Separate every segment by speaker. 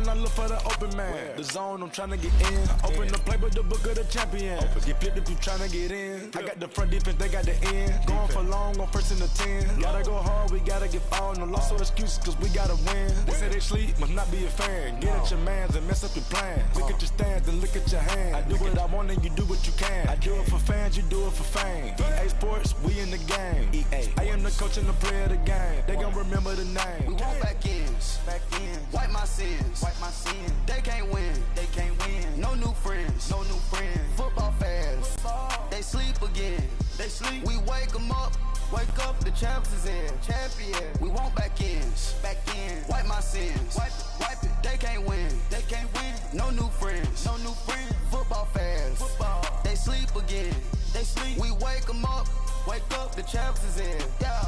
Speaker 1: I look for the open man. The zone, I'm trying to get in. Open the playbook, the book of the champion. Get flipped if you trying to get in. I got the front defense, they got the end. Going for long, on first and the 10. Gotta go hard, we gotta get all. No loss or excuses, cause we gotta win. They say they sleep, must not be a fan. Get at your mans and mess up your plans. Look at your stands and look at your hands. I do what I want and you do what you can. I do it for fans, you do it for fame. EA Sports, we in the game. EA. I am the coach and the player of the game. They gon' remember the name.
Speaker 2: We want back ends. Wipe my sins. They can't win. No new friends. Football fans. They sleep again. We wake them up. Wake up, the champs is in. Champion. We want back ends. Wipe my sins. Wipe it. They can't win. No new friends. Football fans. They sleep again. We wake them up. Wake up, the champs is in. Yeah.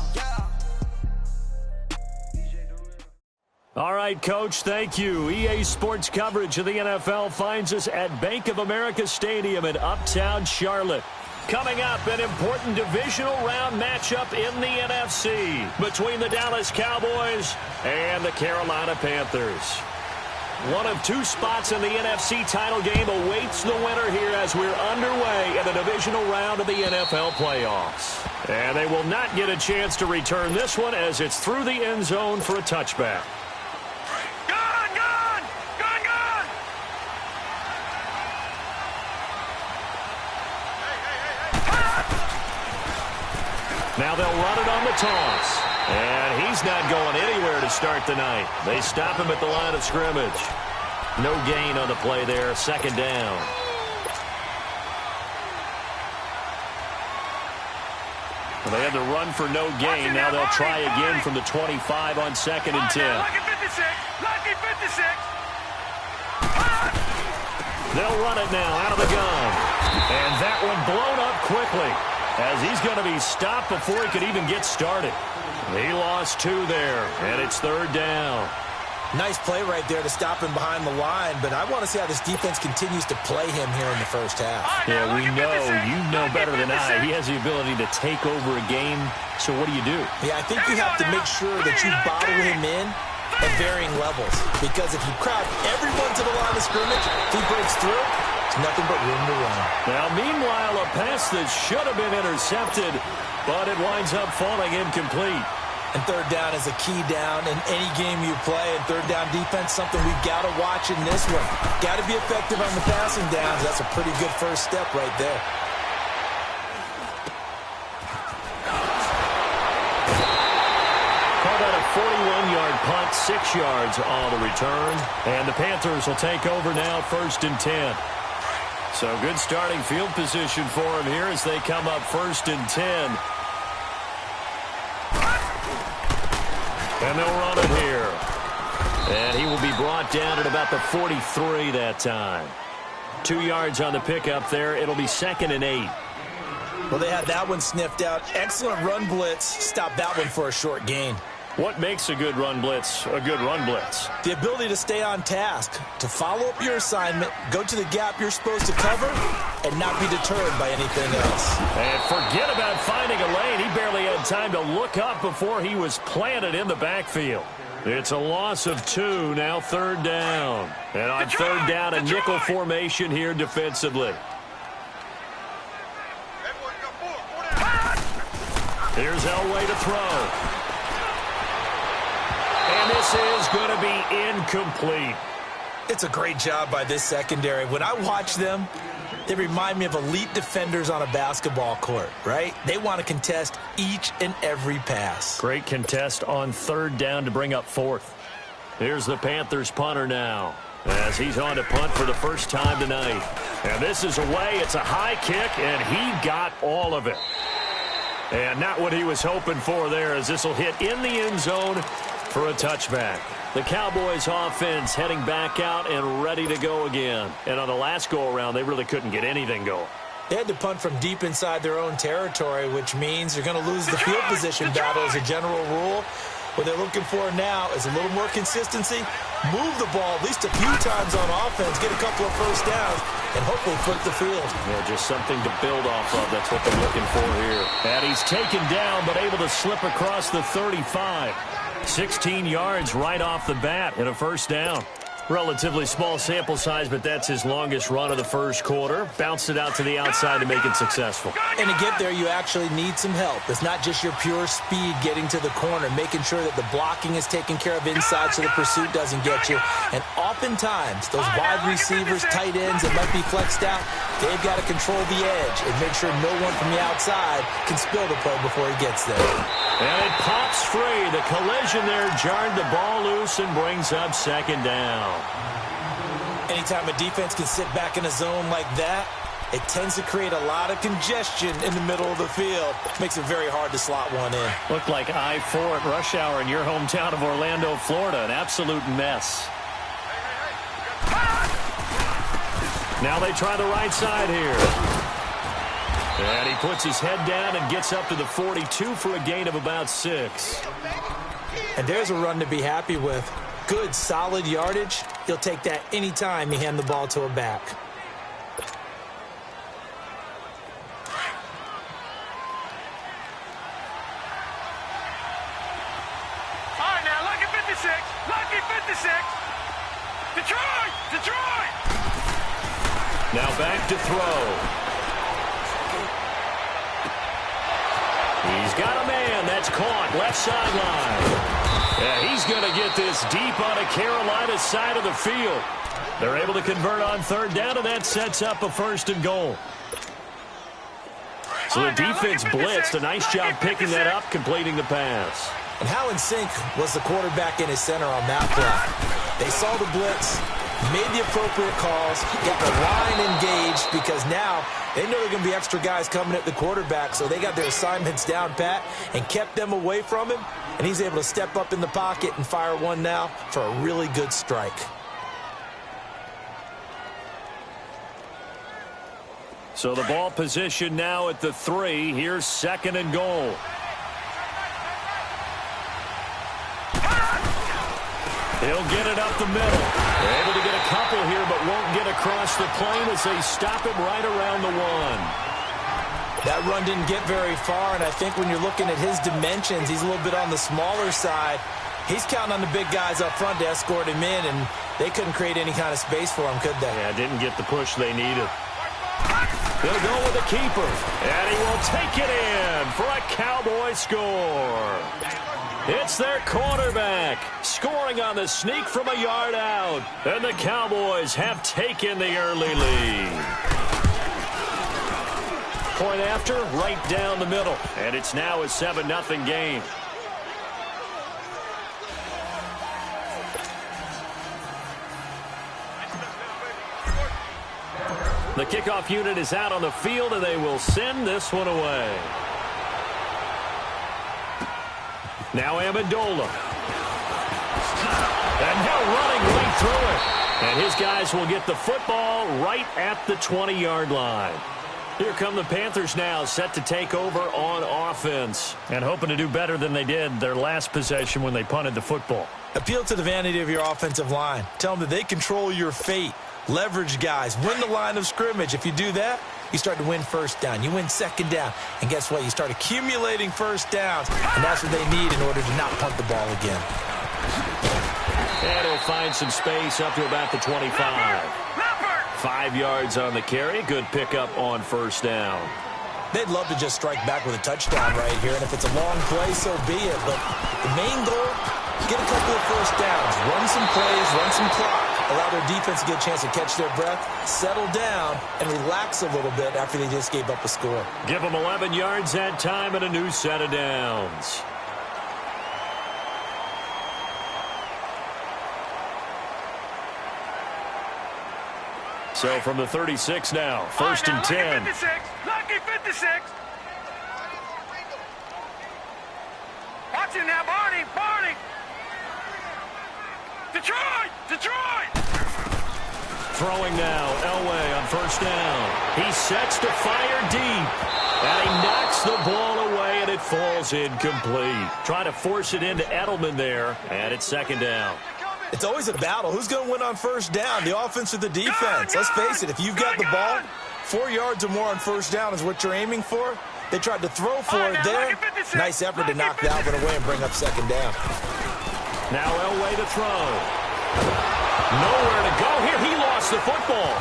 Speaker 3: All right, Coach, thank you. EA Sports coverage of the NFL finds us at Bank of America Stadium in Uptown Charlotte. Coming up, an important divisional round matchup in the NFC between the Dallas Cowboys and the Carolina Panthers. One of two spots in the NFC title game awaits the winner here as we're underway in the divisional round of the NFL playoffs. And they will not get a chance to return this one as it's through the end zone for a touchback. Now they'll run it on the toss. And he's not going anywhere to start the night. They stop him at the line of scrimmage. No gain on the play there. Second down. Well, they had to run for no gain. Now they'll try again from the 25 on 2nd and 10.
Speaker 4: Lucky 56.
Speaker 3: They'll run it now out of the gun. And that one blown up quickly, as he's going to be stopped before he could even get started. He lost 2 there, and it's 3rd down.
Speaker 5: Nice play right there to stop him behind the line, but I want to see how this defense continues to play him here in the first half.
Speaker 3: Yeah, we know, you know better than I, he has the ability to take over a game, so what do?
Speaker 5: Yeah, I think you have to make sure that you bottle him in at varying levels, because if you crowd everyone to the line of scrimmage, if he breaks through, it's nothing but room to run.
Speaker 3: Now, meanwhile, a pass that should have been intercepted, but it winds up falling incomplete.
Speaker 5: And 3rd down is a key down in any game you play. And 3rd down defense, something we've got to watch in this one. Got to be effective on the passing downs. That's a pretty good first step right there.
Speaker 3: Call that a 41-yard punt, 6 yards on the return. And the Panthers will take over now, 1st and 10. So good starting field position for him here as they come up 1st and 10. And they'll run it here. And he will be brought down at about the 43 that time. 2 yards on the pickup there. It'll be 2nd and 8.
Speaker 5: Well, they had that one sniffed out. Excellent run blitz. Stop that one for a short gain.
Speaker 3: What makes a good run blitz a good run blitz?
Speaker 5: The ability to stay on task, to follow up your assignment, go to the gap you're supposed to cover, and not be deterred by anything else.
Speaker 3: And forget about finding a lane. He barely had time to look up before he was planted in the backfield. It's a loss of 2, now 3rd down. And on 3rd down, a nickel formation here defensively. Here's Elway to throw. And this is going to be incomplete.
Speaker 5: It's a great job by this secondary. When I watch them, they remind me of elite defenders on a basketball court, right? They want to contest each and every pass.
Speaker 3: Great contest on 3rd down to bring up 4th. Here's the Panthers punter now, as he's on to punt for the first time tonight. And this is away. It's a high kick, and he got all of it. And not what he was hoping for there, as this will hit in the end zone for a touchback. The Cowboys offense heading back out and ready to go again. And on the last go-around, they really couldn't get anything going.
Speaker 5: They had to punt from deep inside their own territory, which means they're going to lose the field position battle as a general rule. What they're looking for now is a little more consistency, move the ball at least a few times on offense, get a couple of first downs, and hopefully flip the field.
Speaker 3: Yeah, just something to build off of. That's what they're looking for here. And he's taken down, but able to slip across the 35. 16 yards right off the bat and a first down. Relatively small sample size, but that's his longest run of the first quarter. Bounced it out to the outside to make it successful.
Speaker 5: And to get there, you actually need some help. It's not just your pure speed getting to the corner, making sure that the blocking is taken care of inside so the pursuit doesn't get you. And oftentimes, those wide receivers, tight ends that might be flexed out, they've got to control the edge and make sure no one from the outside can spill the play before he gets there.
Speaker 3: And it pops free. The collision there jarred the ball loose and brings up second down.
Speaker 5: Anytime a defense can sit back in a zone like that, it tends to create a lot of congestion in the middle of the field. Makes it very hard to slot one in.
Speaker 3: Looked like I-4 at rush hour in your hometown of Orlando, Florida. An absolute mess. Now they try the right side here. And he puts his head down and gets up to the 42 for a gain of about 6.
Speaker 5: And there's a run to be happy with. Good, solid yardage. He'll take that anytime you hand the ball to a back.
Speaker 4: All right, now, lucky 56. Lucky 56. Detroit! Detroit!
Speaker 3: Now back to throw. He's got a man. That's caught. Left sideline. Yeah, he's going to get this deep on a Carolina side of the field. They're able to convert on third down, and that sets up a first and goal. So the defense blitzed. A nice job picking that up, completing the pass.
Speaker 5: And how in sync was the quarterback in his center on that play? They saw the blitz, made the appropriate calls, got the line engaged because now they know there are going to be extra guys coming at the quarterback, so they got their assignments down pat and kept them away from him, and he's able to step up in the pocket and fire one now for a really good strike.
Speaker 3: So the ball position now at the 3. Here's second and goal. He'll get it up the middle. They're able to get a couple here, but won't get across the plane as they stop him right around the 1.
Speaker 5: That run didn't get very far, and I think when you're looking at his dimensions, he's a little bit on the smaller side. He's counting on the big guys up front to escort him in, and they couldn't create any kind of space for him, could they?
Speaker 3: Yeah, didn't get the push they needed. They'll go with the keeper, and he will take it in for a Cowboy score. It's their quarterback scoring on the sneak from a yard out. And the Cowboys have taken the early lead. Point after, right down the middle. And it's now a 7-0 game. The kickoff unit is out on the field, and they will send this one away. Now Amendola. And now running right through it. And his guys will get the football right at the 20-yard line. Here come the Panthers now, set to take over on offense. And hoping to do better than they did their last possession when they punted the football.
Speaker 5: Appeal to the vanity of your offensive line. Tell them that they control your fate. Leverage guys. Win the line of scrimmage. If you do that, you start to win first down. You win second down. And guess what? You start accumulating first downs. And that's what they need in order to not punt the ball again.
Speaker 3: And he'll find some space up to about the 25. 5 yards on the carry. Good pickup on first down.
Speaker 5: They'd love to just strike back with a touchdown right here. And if it's a long play, so be it. But the main goal, get a couple of first downs. Run some plays, run some clock. Allow their defense to get a chance to catch their breath, settle down, and relax a little bit after they just gave up a score.
Speaker 3: Give them 11 yards that time and a new set of downs. So from the 36 now, first and 10.
Speaker 4: Lucky 56. Lucky 56. Watch it now, Barney. Barney. Detroit. Detroit.
Speaker 3: Throwing now, Elway on first down. He sets to fire deep. And he knocks the ball away, and it falls incomplete. Trying to force it into Edelman there, and it's second down.
Speaker 5: It's always a battle. Who's going to win on first down, the offense or the defense? Let's face it, if you've got the ball, 4 yards or more on first down is what you're aiming for. They tried to throw for it there. Nice effort to knock that one away and bring up second down.
Speaker 3: Now Elway to throw. Nowhere to go here. He lost the football.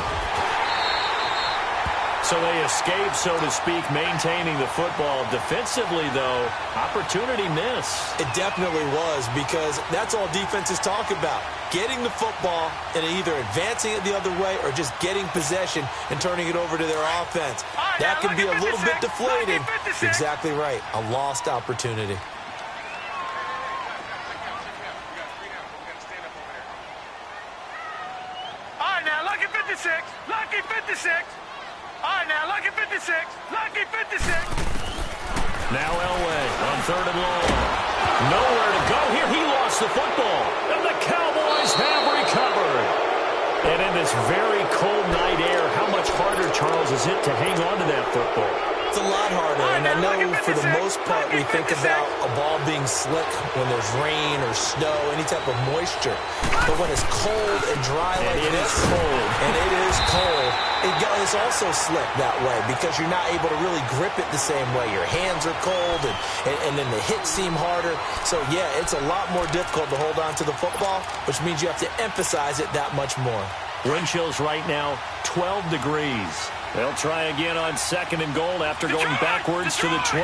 Speaker 3: So they escape, so to speak, maintaining the football. Defensively, though, opportunity miss.
Speaker 5: It definitely was, because that's all defenses talk about. Getting the football and either advancing it the other way or just getting possession and turning it over to their offense. That can be a little bit deflating. Exactly right. A lost opportunity.
Speaker 4: All right, now, lucky 56. Lucky 56. All right, now, lucky 56. Lucky 56.
Speaker 3: Now Elway on 3rd and long. Nowhere to go here. He lost the football. And the Cowboys have recovered. And in this very cold night air, how much harder, Charles, is it to hang on to that football?
Speaker 5: It's a lot harder, and I know for the most part we think about a ball being slick when there's rain or snow, any type of moisture. But when it's cold and dry like this, and it is cold, it's also slick that way because you're not able to really grip it the same way. Your hands are cold, and then the hits seem harder. So, yeah, it's a lot more difficult to hold on to the football, which means you have to emphasize it that much more.
Speaker 3: Wind chills right now, 12 degrees. They'll try again on 2nd and goal after going backwards to the 12.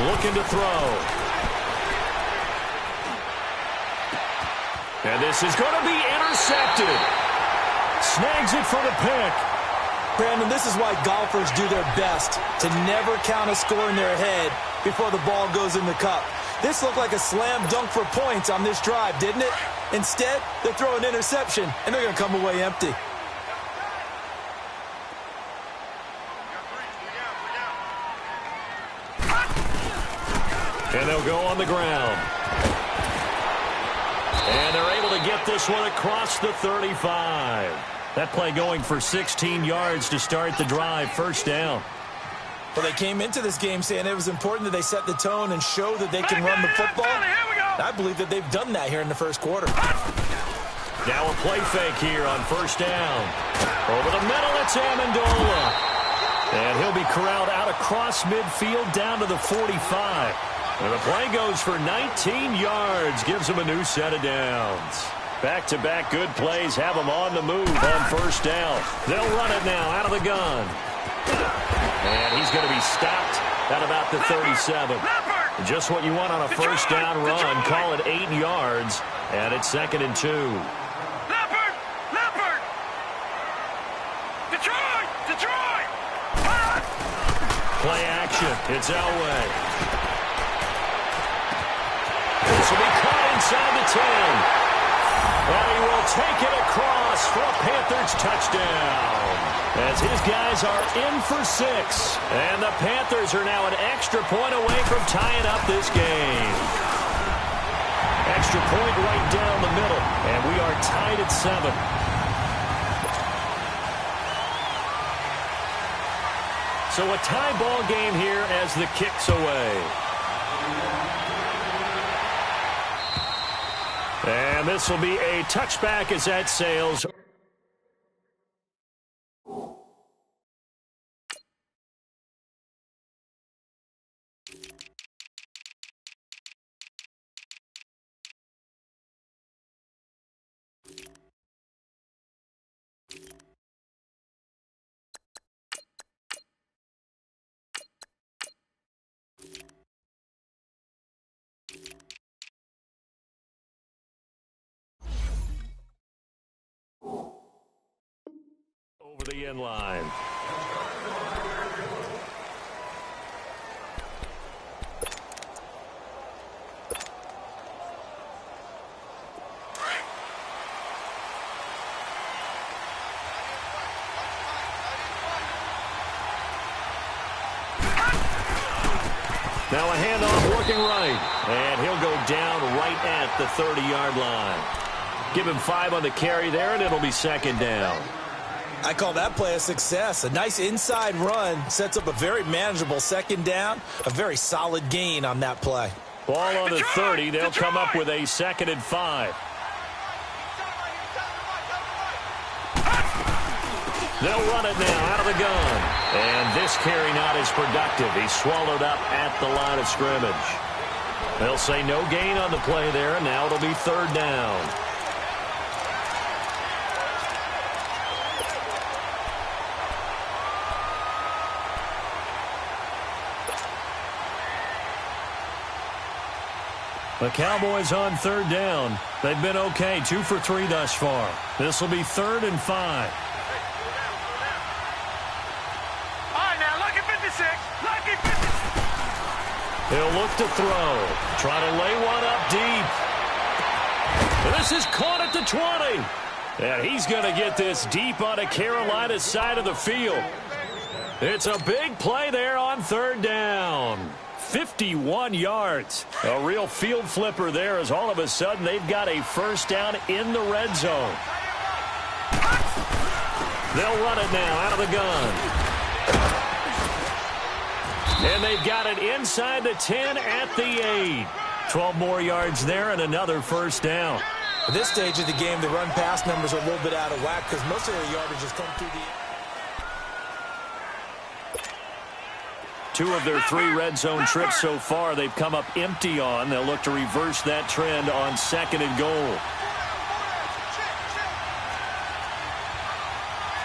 Speaker 3: Looking to throw. And this is going to be intercepted. Snags it for the pick.
Speaker 5: Brandon, this is why golfers do their best to never count a score in their head before the ball goes in the cup. This looked like a slam dunk for points on this drive, didn't it? Instead, they throw an interception, and they're going to come away empty.
Speaker 3: And they'll go on the ground. And they're able to get this one across the 35. That play going for 16 yards to start the drive. 1st down.
Speaker 5: Well, they came into this game saying it was important that they set the tone and show that they can run the football. I believe that they've done that here in the 1st quarter.
Speaker 3: Now a play fake here on 1st down. Over the middle, it's Amendola. And he'll be corralled out across midfield down to the 45. And the play goes for 19 yards. Gives him a new set of downs. Back-to-back good plays have them on the move on 1st down. They'll run it now out of the gun. And he's going to be stopped at about the 37. Just what you want on a 1st down run. Call it 8 yards. And it's 2nd and 2. Play action. It's Elway. This will be caught inside the 10. And he will take it across for a Panthers touchdown. As his guys are in for 6. And the Panthers are now an extra point away from tying up this game. Extra point right down the middle. And we are tied at 7. So a tie ball game here as the kick's away. And this will be a touchback as that sails. Over the end line. Now a handoff working right. And he'll go down right at the 30-yard line. Give him 5 on the carry there, and it'll be 2nd down.
Speaker 5: I call that play a success. A nice inside run sets up a very manageable 2nd down. A very solid gain on that play.
Speaker 3: Ball on the 30. They'll come up with a 2nd and 5. They'll run it now out of the gun. And this carry not as productive. He's swallowed up at the line of scrimmage. They'll say no gain on the play there, and now it'll be 3rd down. The Cowboys on third down. They've been okay, 2 for 3 thus far. This will be 3rd and 5.
Speaker 4: All right, now, lucky 56. Lucky 56.
Speaker 3: He'll look to throw. Try to lay one up deep. This is caught at the 20. And he's going to get this deep onto Carolina's side of the field. It's a big play there on third down. 51 yards. A real field flipper there as all of a sudden they've got a first down in the red zone. They'll run it now out of the gun. And they've got it inside the 10 at the 8. 12 more yards there and another first down.
Speaker 5: At this stage of the game, the run-pass numbers are a little bit out of whack because most of their yardage has come through the...
Speaker 3: 2 of their 3 red zone trips so far they've come up empty on. They'll look to reverse that trend on 2nd and goal.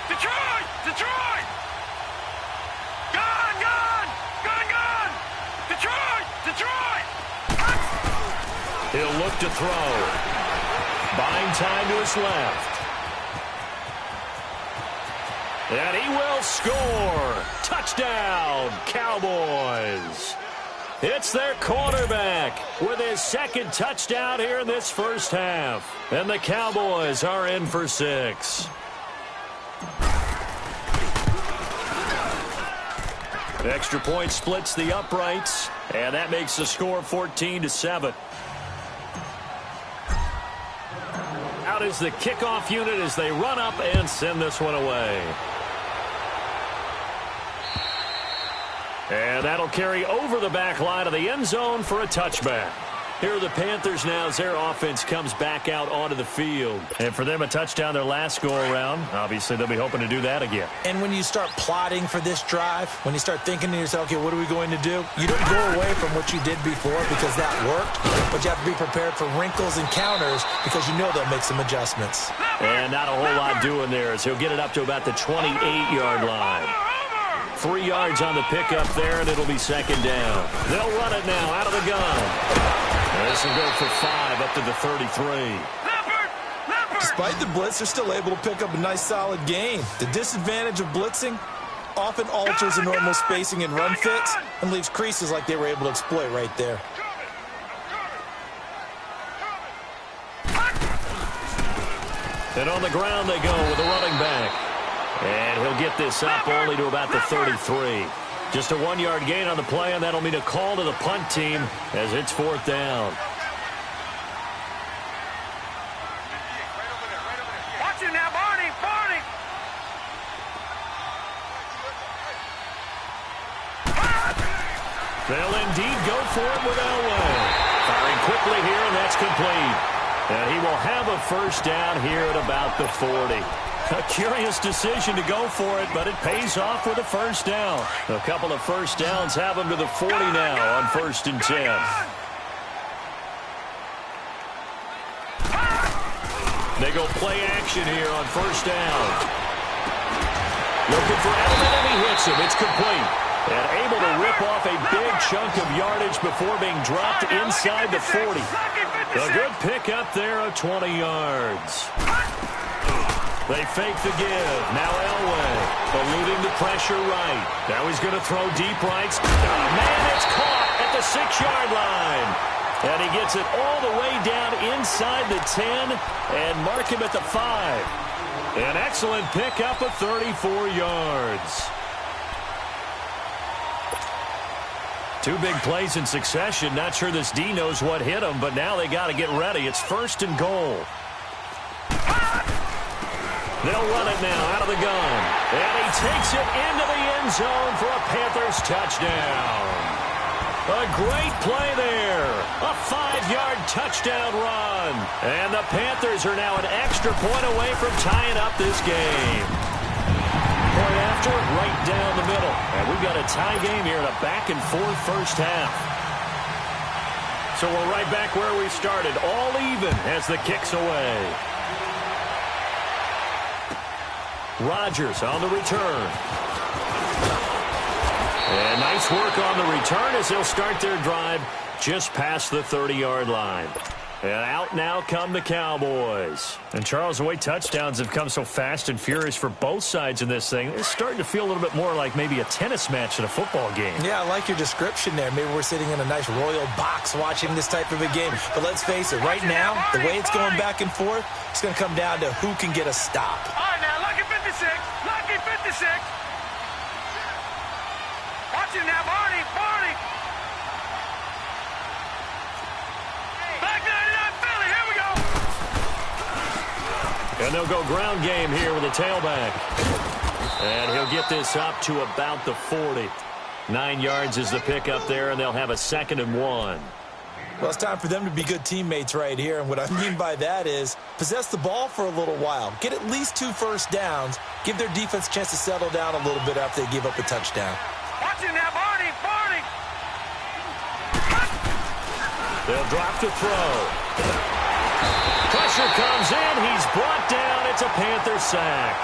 Speaker 4: Detroit! Detroit! Gun! Gun! Gun! Gun! Detroit! Detroit!
Speaker 3: He'll look to throw. Buying time to his left. And he will score. Touchdown, Cowboys. It's their quarterback with his 2nd touchdown here in this first half. And the Cowboys are in for 6. Extra point splits the uprights, and that makes the score 14-7. Out is the kickoff unit as they run up and send this one away. And that'll carry over the back line of the end zone for a touchback. Here are the Panthers now as their offense comes back out onto the field. And for them, a touchdown their last go-around. Obviously, they'll be hoping to do that again.
Speaker 5: And when you start plotting for this drive, when you start thinking to yourself, okay, what are we going to do? You don't go away from what you did before because that worked, but you have to be prepared for wrinkles and counters because you know they'll make some adjustments.
Speaker 3: And not a whole lot doing there as he'll get it up to about the 28-yard line. 3 yards on the pickup there, and it'll be 2nd down. They'll run it now out of the gun. This will go for 5 up to the 33.
Speaker 5: Despite the blitz, they're still able to pick up a nice solid gain. The disadvantage of blitzing often alters the normal spacing and run fits and leaves creases like they were able to exploit right there.
Speaker 3: And on the ground they go with a running back. And he'll get this up only to about the 33. Just a 1-yard gain on the play, and that'll mean a call to the punt team as it's 4th down.
Speaker 4: Watch it now, Barney! Barney!
Speaker 3: They'll indeed go for it with Elway. Firing quickly here, and that's complete. And he will have a first down here at about the 40. A curious decision to go for it, but it pays off with a first down. A couple of first downs have him to the 40 now on 1st and 10. They go play action here on 1st down. Looking for Edelman, and he hits him. It's complete. And able to rip off a big chunk of yardage before being dropped inside the 40. A good pickup there of 20 yards. They fake the give. Now Elway eluding the pressure right. Now he's going to throw deep right. Oh, man, it's caught at the 6-yard line. And he gets it all the way down inside the 10 and mark him at the 5. An excellent pickup of 34 yards. 2 big plays in succession. Not sure this D knows what hit him, but now they got to get ready. It's 1st and goal. They'll run it now out of the gun. And he takes it into the end zone for a Panthers touchdown. A great play there. A 5-yard touchdown run. And the Panthers are now an extra point away from tying up this game. Point after, right down the middle. And we've got a tie game here in a back-and-forth first half. So we're right back where we started, all even as the kick's away. Rodgers on the return. And nice work on the return as they'll start their drive just past the 30-yard line. And out now come the Cowboys. And Charles, the way touchdowns have come so fast and furious for both sides in this thing, it's starting to feel a little bit more like maybe a tennis match in a football game. Yeah, I like your description there. Maybe we're sitting in a nice royal box watching this type of a game. But let's face it, right now, the way it's going back and forth, it's going to come down to who can get a stop.
Speaker 4: All right, now, lucky 56. Lucky 56. Watch it now, Barney. Barney. Back 99 Philly. Here we go.
Speaker 3: And they'll go ground game here with a tailback. And he'll get this up to about the 40. 9 yards is the pickup there, and they'll have a 2nd and 1.
Speaker 5: Well, it's time for them to be good teammates right here. And what I mean by that is possess the ball for a little while. Get at least 2 first downs. Give their defense a chance to settle down a little bit after they give up a touchdown.
Speaker 4: Watch it now, Barney. Barney.
Speaker 3: They'll drop to throw. Pressure comes in. He's brought down. It's a Panther sack.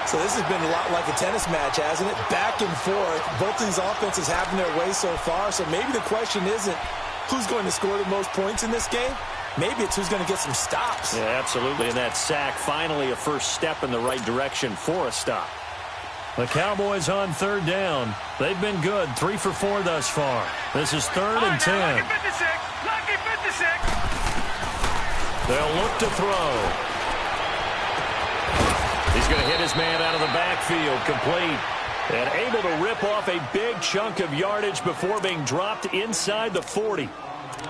Speaker 5: So this has been a lot like a tennis match, hasn't it? Back and forth. Both these offenses having their way so far. So maybe the question isn't who's going to score the most points in this game. Maybe it's who's going to get some stops.
Speaker 3: Yeah, absolutely. And that sack, finally a first step in the right direction for a stop. The Cowboys on 3rd down. They've been good. 3 for 4 thus far. This is 3rd and 10.
Speaker 4: Lucky 56. Lucky 56.
Speaker 3: They'll look to throw. He's going to hit his man out of the backfield, complete. And able to rip off a big chunk of yardage before being dropped inside the 40.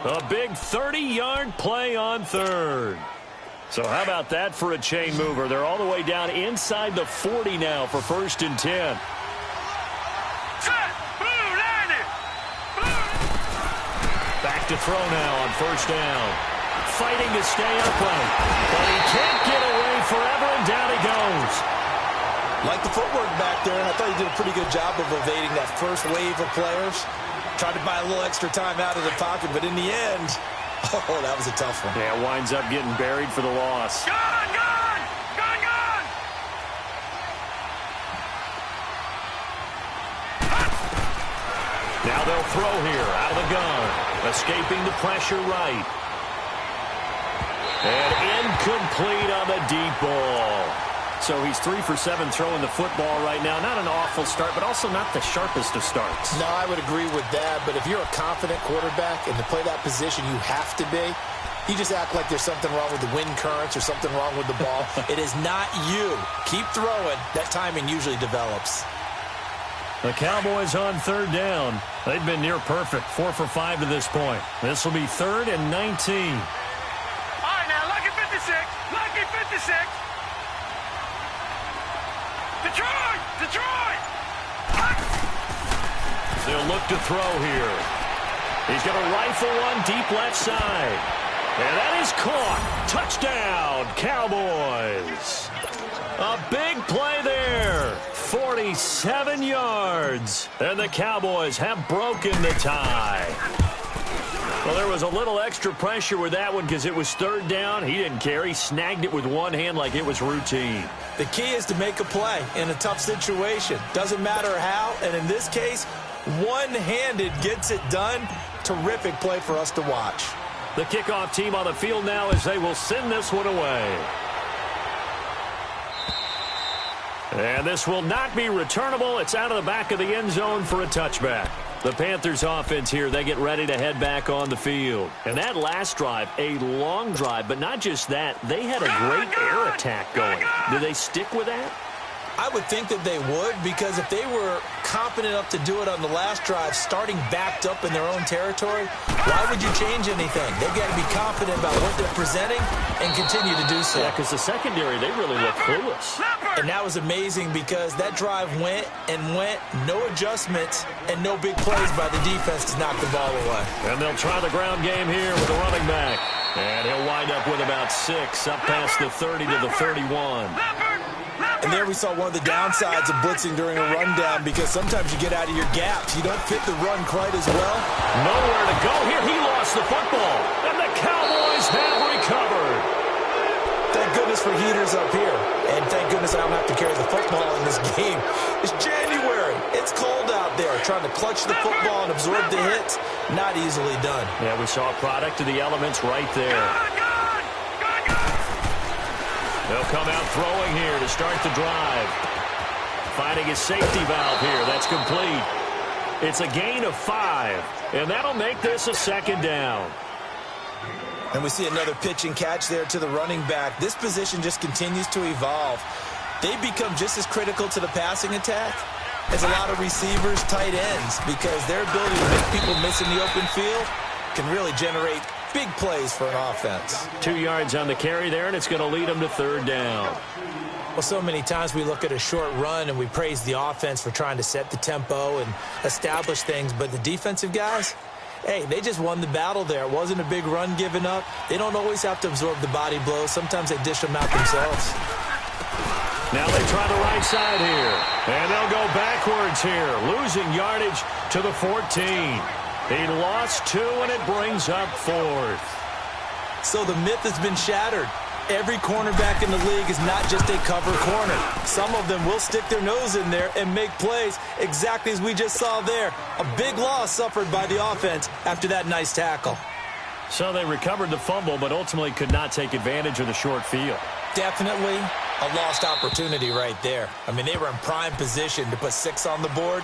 Speaker 3: A big 30-yard play on 3rd. So how about that for a chain mover? They're all the way down inside the 40 now for 1st and 10. Back to throw now on 1st down. Fighting to stay upright. But he can't get away forever, and down he goes.
Speaker 5: Like the footwork back there, and I thought he did a pretty good job of evading that first wave of players. Tried to buy a little extra time out of the pocket, but in the end, oh, that was a tough one.
Speaker 3: Yeah, winds up getting buried for the loss.
Speaker 4: Gone, gone, gone, gone.
Speaker 3: Now they'll throw here out of the gun. Escaping the pressure right. And incomplete on the deep ball. So he's 3 for 7 throwing the football right now. Not an awful start, but also not the sharpest of starts.
Speaker 5: No, I would agree with that. But if you're a confident quarterback and to play that position, you have to be. You just act like there's something wrong with the wind currents or something wrong with the ball. It is not you. Keep throwing. That timing usually develops.
Speaker 3: The Cowboys on 3rd down. They've been near perfect. 4 for 5 to this point. This will be 3rd and 19.
Speaker 4: All right, now, lucky 56. Lucky 56. Detroit! Detroit!
Speaker 3: They'll look to throw here. He's going to rifle one deep left side. And that is caught. Touchdown, Cowboys. A big play there. 47 yards. And the Cowboys have broken the tie. Well, there was a little extra pressure with that one because it was 3rd down. He didn't care. He snagged it with one hand like it was routine.
Speaker 5: The key is to make a play in a tough situation. Doesn't matter how. And in this case, one-handed gets it done. Terrific play for us to watch.
Speaker 3: The kickoff team on the field now as they will send this one away. And this will not be returnable. It's out of the back of the end zone for a touchback. The Panthers offense here, they get ready to head back on the field. And that last drive, a long drive, but not just that. They had a great air attack going. Do they stick with that?
Speaker 5: I would think that they would, because if they were confident enough to do it on the last drive, starting backed up in their own territory, why would you change anything? They've got to be confident about what they're presenting and continue to do so.
Speaker 3: Yeah, because the secondary, they really look clueless.
Speaker 5: And that was amazing because that drive went and went, no adjustments, and no big plays by the defense to knock the ball away.
Speaker 3: And they'll try the ground game here with the running back. And he'll wind up with about 6 up past the 30 to the 31.
Speaker 5: And there we saw one of the downsides of blitzing during a rundown, because sometimes you get out of your gaps. You don't fit the run quite as well.
Speaker 3: Nowhere to go here. He lost the football. And the Cowboys have recovered.
Speaker 5: Thank goodness for heaters up here. And thank goodness I don't have to carry the football in this game. It's January. It's cold out there, trying to clutch the football and absorb the hits. Not easily done.
Speaker 3: Yeah, we saw a product of the elements right there. They'll come out throwing here to start the drive. Finding a safety valve here. That's complete. It's a gain of 5, and that'll make this a second down.
Speaker 5: And we see another pitch and catch there to the running back. This position just continues to evolve. They become just as critical to the passing attack as a lot of receivers, tight ends, because their ability to make people miss in the open field can really generate big plays for an offense.
Speaker 3: 2 yards on the carry there, and it's going to lead them to third down.
Speaker 5: Well, so many times we look at a short run and we praise the offense for trying to set the tempo and establish things, but the defensive guys, hey, they just won the battle there. It wasn't a big run given up. They don't always have to absorb the body blows. Sometimes they dish them out themselves.
Speaker 3: Now they try the right side here, and they'll go backwards here, losing yardage to the 14. He lost 2, and it brings up 4th.
Speaker 5: So the myth has been shattered. Every cornerback in the league is not just a cover corner. Some of them will stick their nose in there and make plays exactly as we just saw there. A big loss suffered by the offense after that nice tackle.
Speaker 3: So they recovered the fumble, but ultimately could not take advantage of the short field.
Speaker 5: Definitely a lost opportunity right there. I mean, they were in prime position to put 6 on the board.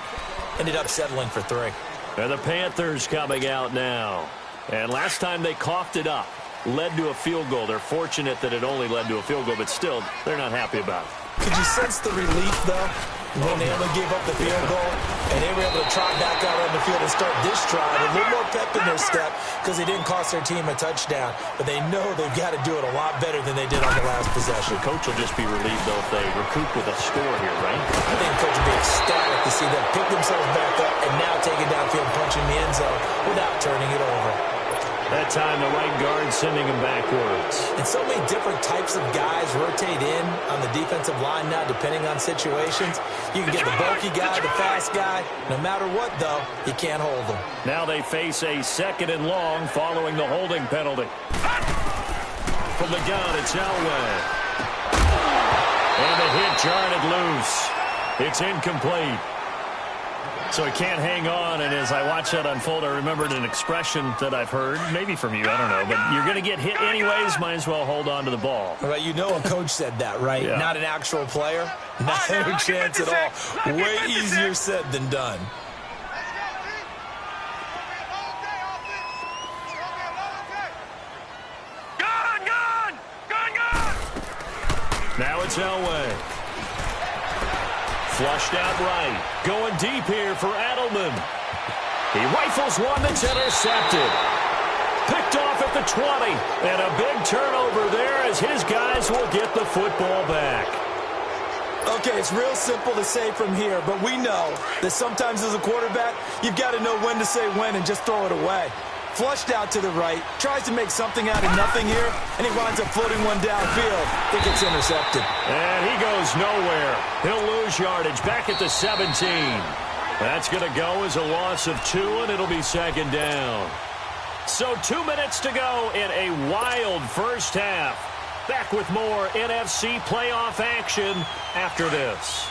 Speaker 5: Ended up settling for 3.
Speaker 3: And the Panthers coming out now. And last time they coughed it up, led to a field goal. They're fortunate that it only led to a field goal, but still, they're not happy about it.
Speaker 5: Could you sense the relief, though, when they only gave up the field goal and they were able to trot back out on the field and start this drive, a little more pep in their step because they didn't cost their team a touchdown, but they know they've got to do it a lot better than they did on the last possession.
Speaker 3: The coach will just be relieved, though, if they recoup with a score here, right?
Speaker 5: I think the coach will be ecstatic to see them pick themselves back up and now take it downfield, punching the end zone without turning it over.
Speaker 3: That time, the right guard sending him backwards.
Speaker 5: And so many different types of guys rotate in on the defensive line now, depending on situations. You can get the bulky guy, the fast guy. No matter what, though, you can't hold them.
Speaker 3: Now they face a 2nd and long following the holding penalty. From the gun, it's Elway. And the hit jarred it loose. It's incomplete. So he can't hang on, and as I watch that unfold, I remembered an expression that I've heard, maybe from you, I don't know, but you're going to get hit anyways, might as well hold on to the ball.
Speaker 5: Well, you know a coach said that, right?
Speaker 3: Yeah.
Speaker 5: Not an actual player. Not any chance at all. Way easier said than done.
Speaker 3: Now it's Elway. Flushed out right. Going deep here for Adelman. He rifles one that's intercepted. Picked off at the 20. And a big turnover there as his guys will get the football back.
Speaker 5: Okay, it's real simple to say from here, but we know that sometimes as a quarterback, you've got to know when to say when and just throw it away. Flushed out to the right, tries to make something out of nothing here, and he winds up floating one downfield. It gets intercepted.
Speaker 3: And he goes nowhere. He'll lose yardage back at the 17. That's going to go as a loss of 2, and it'll be 2nd down. So 2 minutes to go in a wild first half. Back with more NFC playoff action after this.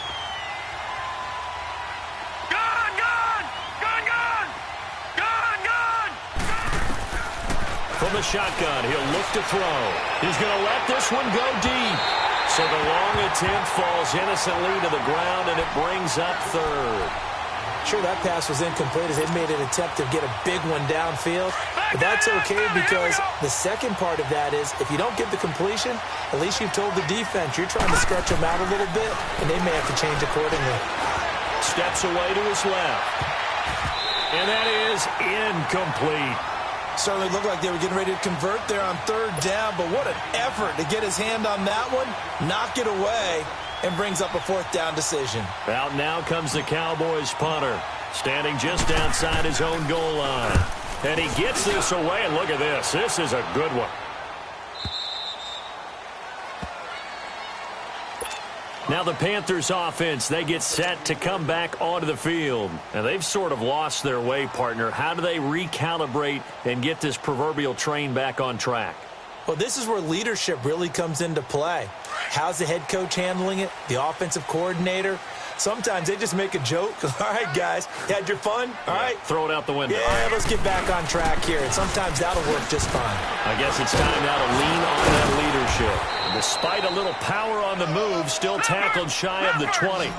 Speaker 3: From the shotgun, he'll look to throw. He's going to let this one go deep. So the long attempt falls innocently to the ground, and it brings up 3rd.
Speaker 5: Sure, that pass was incomplete as they made an attempt to get a big one downfield. But that's okay because the second part of that is if you don't get the completion, at least you've told the defense you're trying to stretch them out a little bit, and they may have to change accordingly.
Speaker 3: Steps away to his left. And that is incomplete.
Speaker 5: Certainly looked like they were getting ready to convert there on 3rd down, but what an effort to get his hand on that one, knock it away, and brings up a 4th down decision.
Speaker 3: Out now comes the Cowboys punter, standing just outside his own goal line. And he gets this away, and look at this. This is a good one. Now the Panthers offense, they get set to come back onto the field. And they've sort of lost their way, partner. How do they recalibrate and get this proverbial train back on track?
Speaker 5: Well, this is where leadership really comes into play. How's the head coach handling it? The offensive coordinator? Sometimes they just make a joke. All right, guys, you had your fun? All right.
Speaker 3: Throw it out the window.
Speaker 5: Yeah, let's get back on track here. And sometimes that'll work just fine.
Speaker 3: I guess it's time now to lean on that leadership. Despite a little power on the move, still tackled shy of the 20.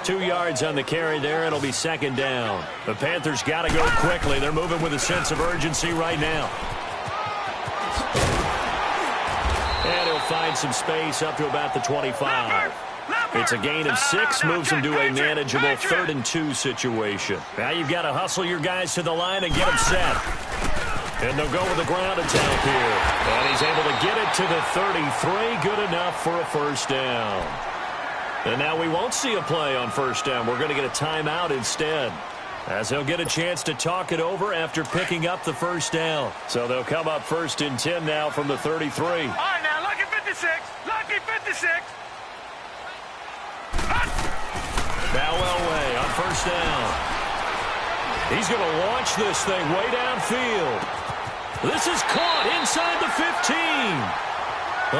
Speaker 3: 2 yards on the carry there. It'll be second down. The Panthers got to go quickly. They're moving with a sense of urgency right now. And he'll find some space up to about the 25. It's a gain of 6, moves them to a manageable 3rd and 2 situation. Now you've got to hustle your guys to the line and get them set. And they'll go with the ground attack here. And he's able to get it to the 33. Good enough for a first down. And now we won't see a play on first down. We're going to get a timeout instead, as they'll get a chance to talk it over after picking up the first down. So they'll come up 1st and 10 now from the 33.
Speaker 4: All right, now, lucky 56. Lucky 56.
Speaker 3: Now Elway on first down. He's going to launch this thing way downfield. This is caught inside the 15.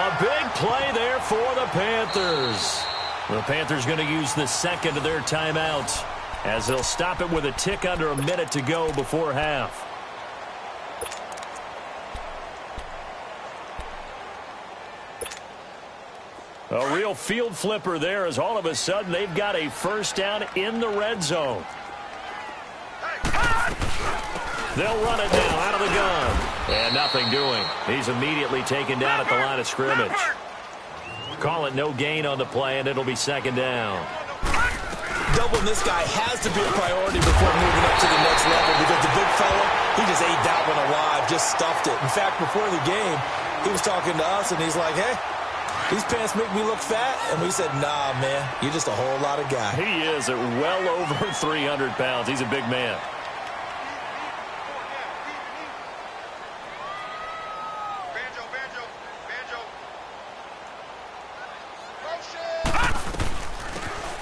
Speaker 3: A big play there for the Panthers. The Panthers going to use the second of their timeouts, as they'll stop it with a tick under a minute to go before half. A real field flipper there, as all of a sudden they've got a first down in the red zone. They'll run it now out of the gun. And nothing doing. He's immediately taken down at the line of scrimmage. Call it no gain on the play, and it'll be second down.
Speaker 5: Doubling this guy has to be a priority before moving up to the next level, because the big fella, he just ate that one alive, just stuffed it. In fact, before the game, he was talking to us, and he's like, hey, these pants make me look fat. And we said, nah, man, you're just a whole lot of guy.
Speaker 3: He is at well over 300 pounds. He's a big man.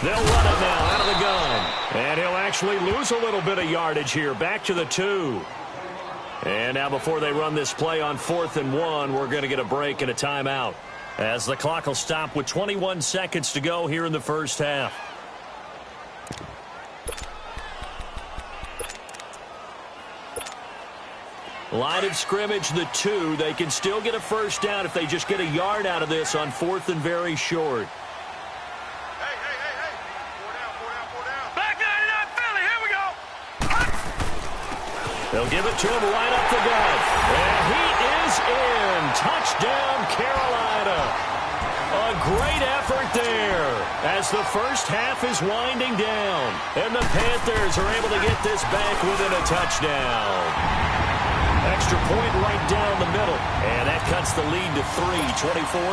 Speaker 3: They'll run it now out of the gun. And he'll actually lose a little bit of yardage here. Back to the 2. And now before they run this play on 4th and 1, we're going to get a break and a timeout, as the clock will stop with 21 seconds to go here in the first half. Line of scrimmage, the 2. They can still get a first down if they just get a yard out of this on 4th and very short. They'll give it to him right up the gut. And he is in. Touchdown, Carolina. A great effort there as the first half is winding down. And the Panthers are able to get this back within a touchdown. Extra point right down the middle. And that cuts the lead to 3,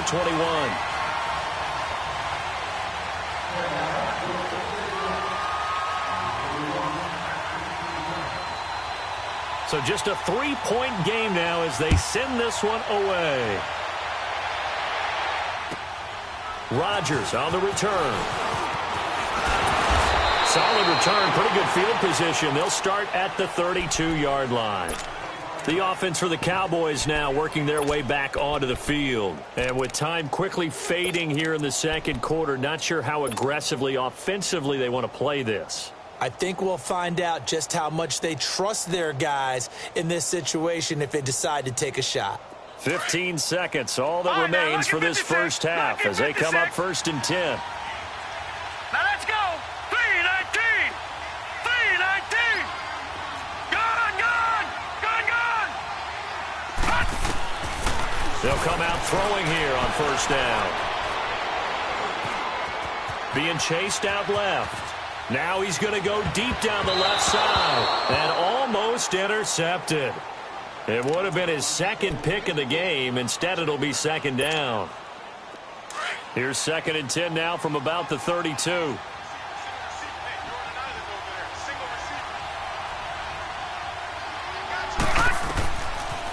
Speaker 3: 24-21. So just a 3-point game now as they send this one away. Rodgers on the return. Solid return, pretty good field position. They'll start at the 32-yard line. The offense for the Cowboys now working their way back onto the field. And with time quickly fading here in the second quarter, not sure how aggressively, offensively they want to play this.
Speaker 5: I think we'll find out just how much they trust their guys in this situation if they decide to take a shot.
Speaker 3: 15 seconds, all that remains for this first half as they come up 1st and 10.
Speaker 4: Now let's go. 3-19. 3-19. Gone.
Speaker 3: They'll come out throwing here on first down. Being chased out left. Now he's going to go deep down the left side and almost intercepted. It would have been his second pick of the game. Instead, it'll be second down. Here's 2nd and 10 now from about the 32.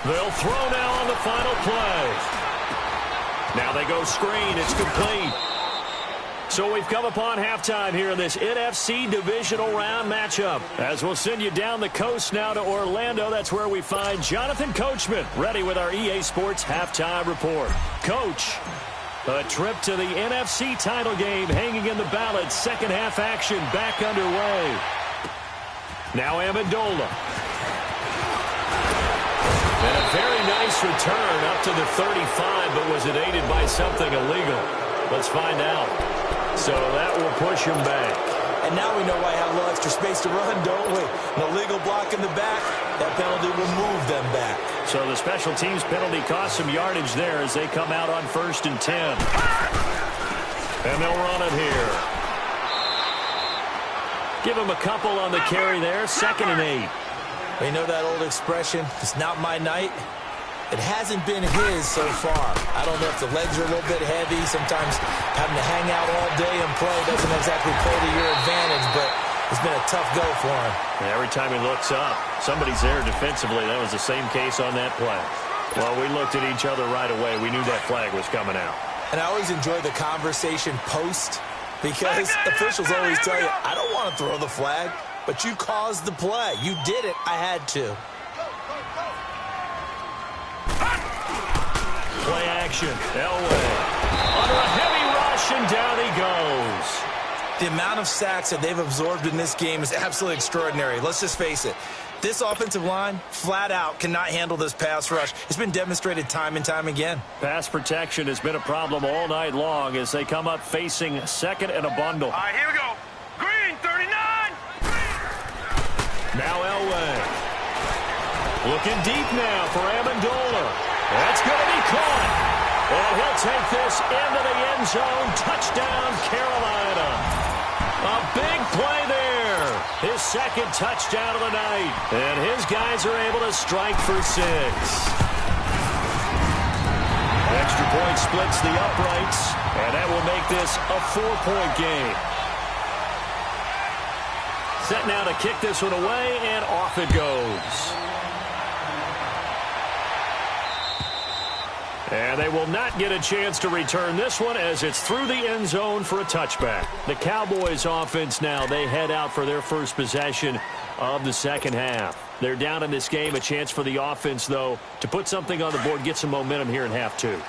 Speaker 3: They'll throw now on the final play. Now they go screen. It's complete. So we've come upon halftime here in this NFC divisional round matchup. As we'll send you down the coast now to Orlando. That's where we find Jonathan Coachman ready with our EA Sports halftime report. Coach. A trip to the NFC title game hanging in the balance. Second half action back underway. Now Amendola. And a very nice return up to the 35, but was it aided by something illegal? Let's find out. So that will push him back.
Speaker 5: And now we know why I have a little extra space to run, don't we? An illegal block in the back. That penalty will move them back.
Speaker 3: So the special teams penalty cost some yardage there as they come out on 1st and 10. And they'll run it here. Give him a couple on the carry there. 2nd and 8.
Speaker 5: You know that old expression, it's not my night? It hasn't been his so far. I don't know if the legs are a little bit heavy. Sometimes having to hang out all day and play doesn't exactly play to your advantage, but it's been a tough go for him.
Speaker 3: And every time he looks up, somebody's there defensively. That was the same case on that play. Well, we looked at each other right away. We knew that flag was coming out.
Speaker 5: And I always enjoy the conversation post because officials always tell you, I don't want to throw the flag, but you caused the play. You did it. I had to.
Speaker 3: Play action. Elway. Under a heavy rush, and down he goes.
Speaker 5: The amount of sacks that they've absorbed in this game is absolutely extraordinary. Let's just face it. This offensive line, flat out, cannot handle this pass rush. It's been demonstrated time and time again.
Speaker 3: Pass protection has been a problem all night long as they come up facing 2nd and a bundle.
Speaker 4: All right, here we go. Green, 39.
Speaker 3: Now Elway. Looking deep now for Amendola. That's going to be caught. And he'll take this into the end zone. Touchdown, Carolina. A big play there. His 2nd touchdown of the night. And his guys are able to strike for 6. Extra point splits the uprights. And that will make this a 4-point game. Set now to kick this one away, and off it goes. And they will not get a chance to return this one as it's through the end zone for a touchback. The Cowboys offense now, they head out for their first possession of the second half. They're down in this game. A chance for the offense, though, to put something on the board, get some momentum here in half 2.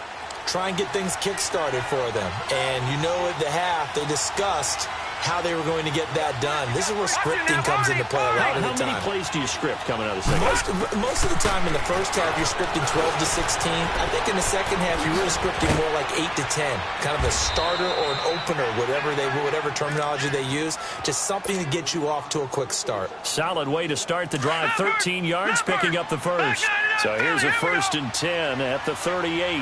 Speaker 5: Try and get things kick-started for them. And you know at the half, they discussed how they were going to get that done. This is where scripting comes into play a lot of the time.
Speaker 3: How many plays do you script coming out of the second half?
Speaker 5: Most of the time in the first half, you're scripting 12 to 16. I think in the second half, you're really scripting more like 8 to 10. Kind of a starter or an opener, whatever terminology they use. Just something to get you off to a quick start.
Speaker 3: Solid way to start the drive. 13 yards, picking up the first. So here's a 1st and 10 at the 38.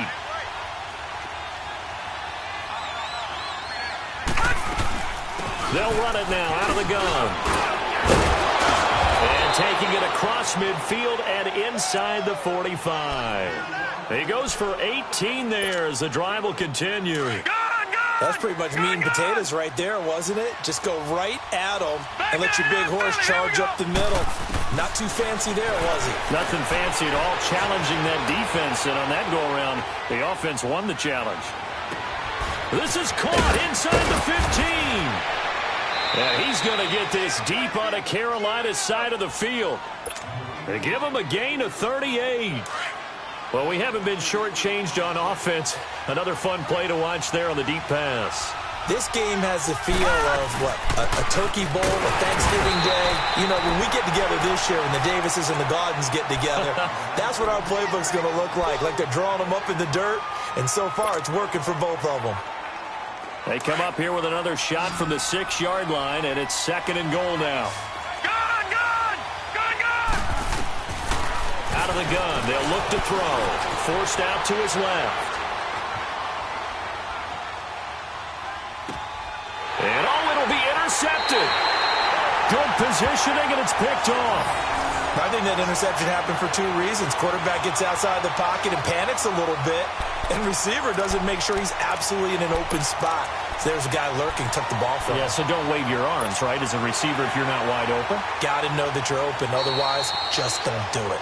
Speaker 3: They'll run it now out of the gun. And taking it across midfield and inside the 45. He goes for 18 there as the drive will continue.
Speaker 5: That's pretty much meat and potatoes right there, wasn't it? Just go right at them and let your big horse charge up the middle. Not too fancy there, was he?
Speaker 3: Nothing fancy at all, challenging that defense. And on that go-around, the offense won the challenge. This is caught inside the 15. Yeah, he's going to get this deep on the Carolina side of the field. They give him a gain of 38. Well, we haven't been shortchanged on offense. Another fun play to watch there on the deep pass.
Speaker 5: This game has the feel of, a turkey bowl, a Thanksgiving day. You know, when we get together this year, when the Davises and the Gaudens get together, that's what our playbook's going to look like. Like they're drawing them up in the dirt, and so far it's working for both of them.
Speaker 3: They come up here with another shot from the 6-yard line, and it's 2nd and goal now.
Speaker 4: Gun!
Speaker 3: Out of the gun, they'll look to throw. Forced out to his left. And it'll be intercepted. Good positioning, and it's picked off.
Speaker 5: I think that interception happened for 2 reasons. Quarterback gets outside the pocket and panics a little bit, and receiver doesn't make sure he's absolutely in an open spot. So there's a guy lurking, took the ball from him.
Speaker 3: Yeah, so don't wave your arms, right, as a receiver if you're not wide open.
Speaker 5: Got to know that you're open. Otherwise, just don't do it.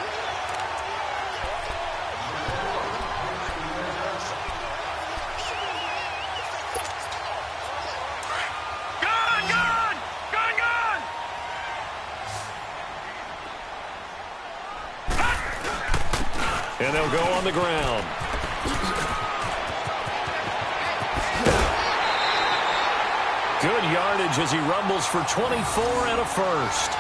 Speaker 3: And they'll go on the ground. Good yardage as he rumbles for 24 and a first.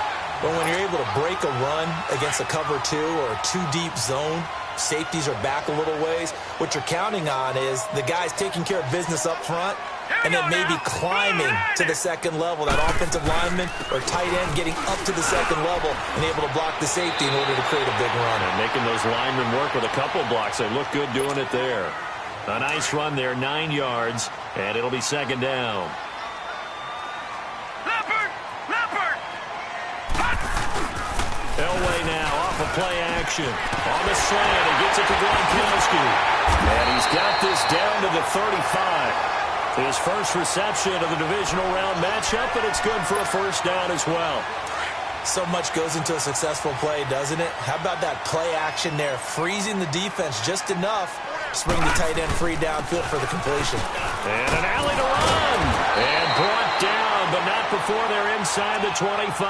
Speaker 5: But when you're able to break a run against a cover 2 or a 2-deep zone, safeties are back a little ways. What you're counting on is the guys taking care of business up front and then maybe climbing to the second level. That offensive lineman or tight end getting up to the second level and able to block the safety in order to create a big run.
Speaker 3: And making those linemen work with a couple blocks. They look good doing it there. A nice run there, 9 yards, and it'll be second down. Elway now off of play action. On the slant, he gets it to Gronkowski. And he's got this down to the 35. His first reception of the divisional round matchup, and it's good for a first down as well.
Speaker 5: So much goes into a successful play, doesn't it? How about that play action there, freezing the defense just enough to bring the tight end free downfield for the completion.
Speaker 3: And an alley to run. And brought down, but not before they're inside the 25.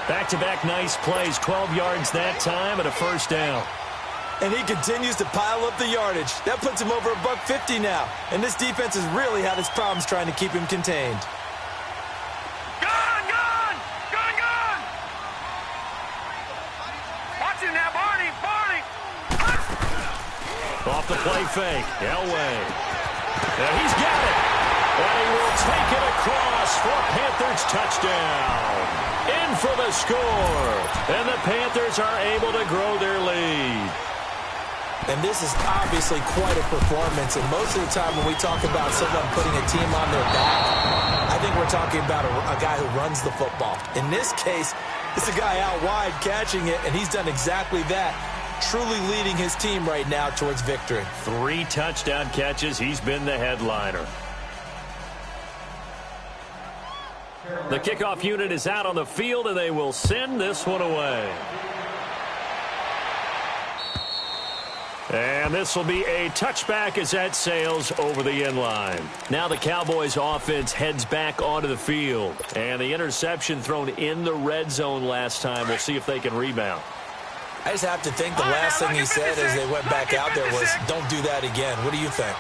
Speaker 3: Back-to-back nice plays, 12 yards that time and a first down.
Speaker 5: And he continues to pile up the yardage. That puts him over $150 now. And this defense has really had its problems trying to keep him contained.
Speaker 4: Gone! Watch him now, Barney!
Speaker 3: Off the play fake, Elway. And he's got it. And he will take it across for a Panthers touchdown. In for the score. And the Panthers are able to grow their lead.
Speaker 5: And this is obviously quite a performance. And most of the time when we talk about someone putting a team on their back, I think we're talking about a guy who runs the football. In this case, it's a guy out wide catching it, and he's done exactly that. Truly leading his team right now towards victory.
Speaker 3: 3 touchdown catches. He's been the headliner. The kickoff unit is out on the field, and they will send this one away. And this will be a touchback as that sails over the end line. Now the Cowboys offense heads back onto the field. And the interception thrown in the red zone last time. We'll see if they can rebound.
Speaker 5: I just have to think the last thing he said as they went back out there was, don't do that again. What do you think?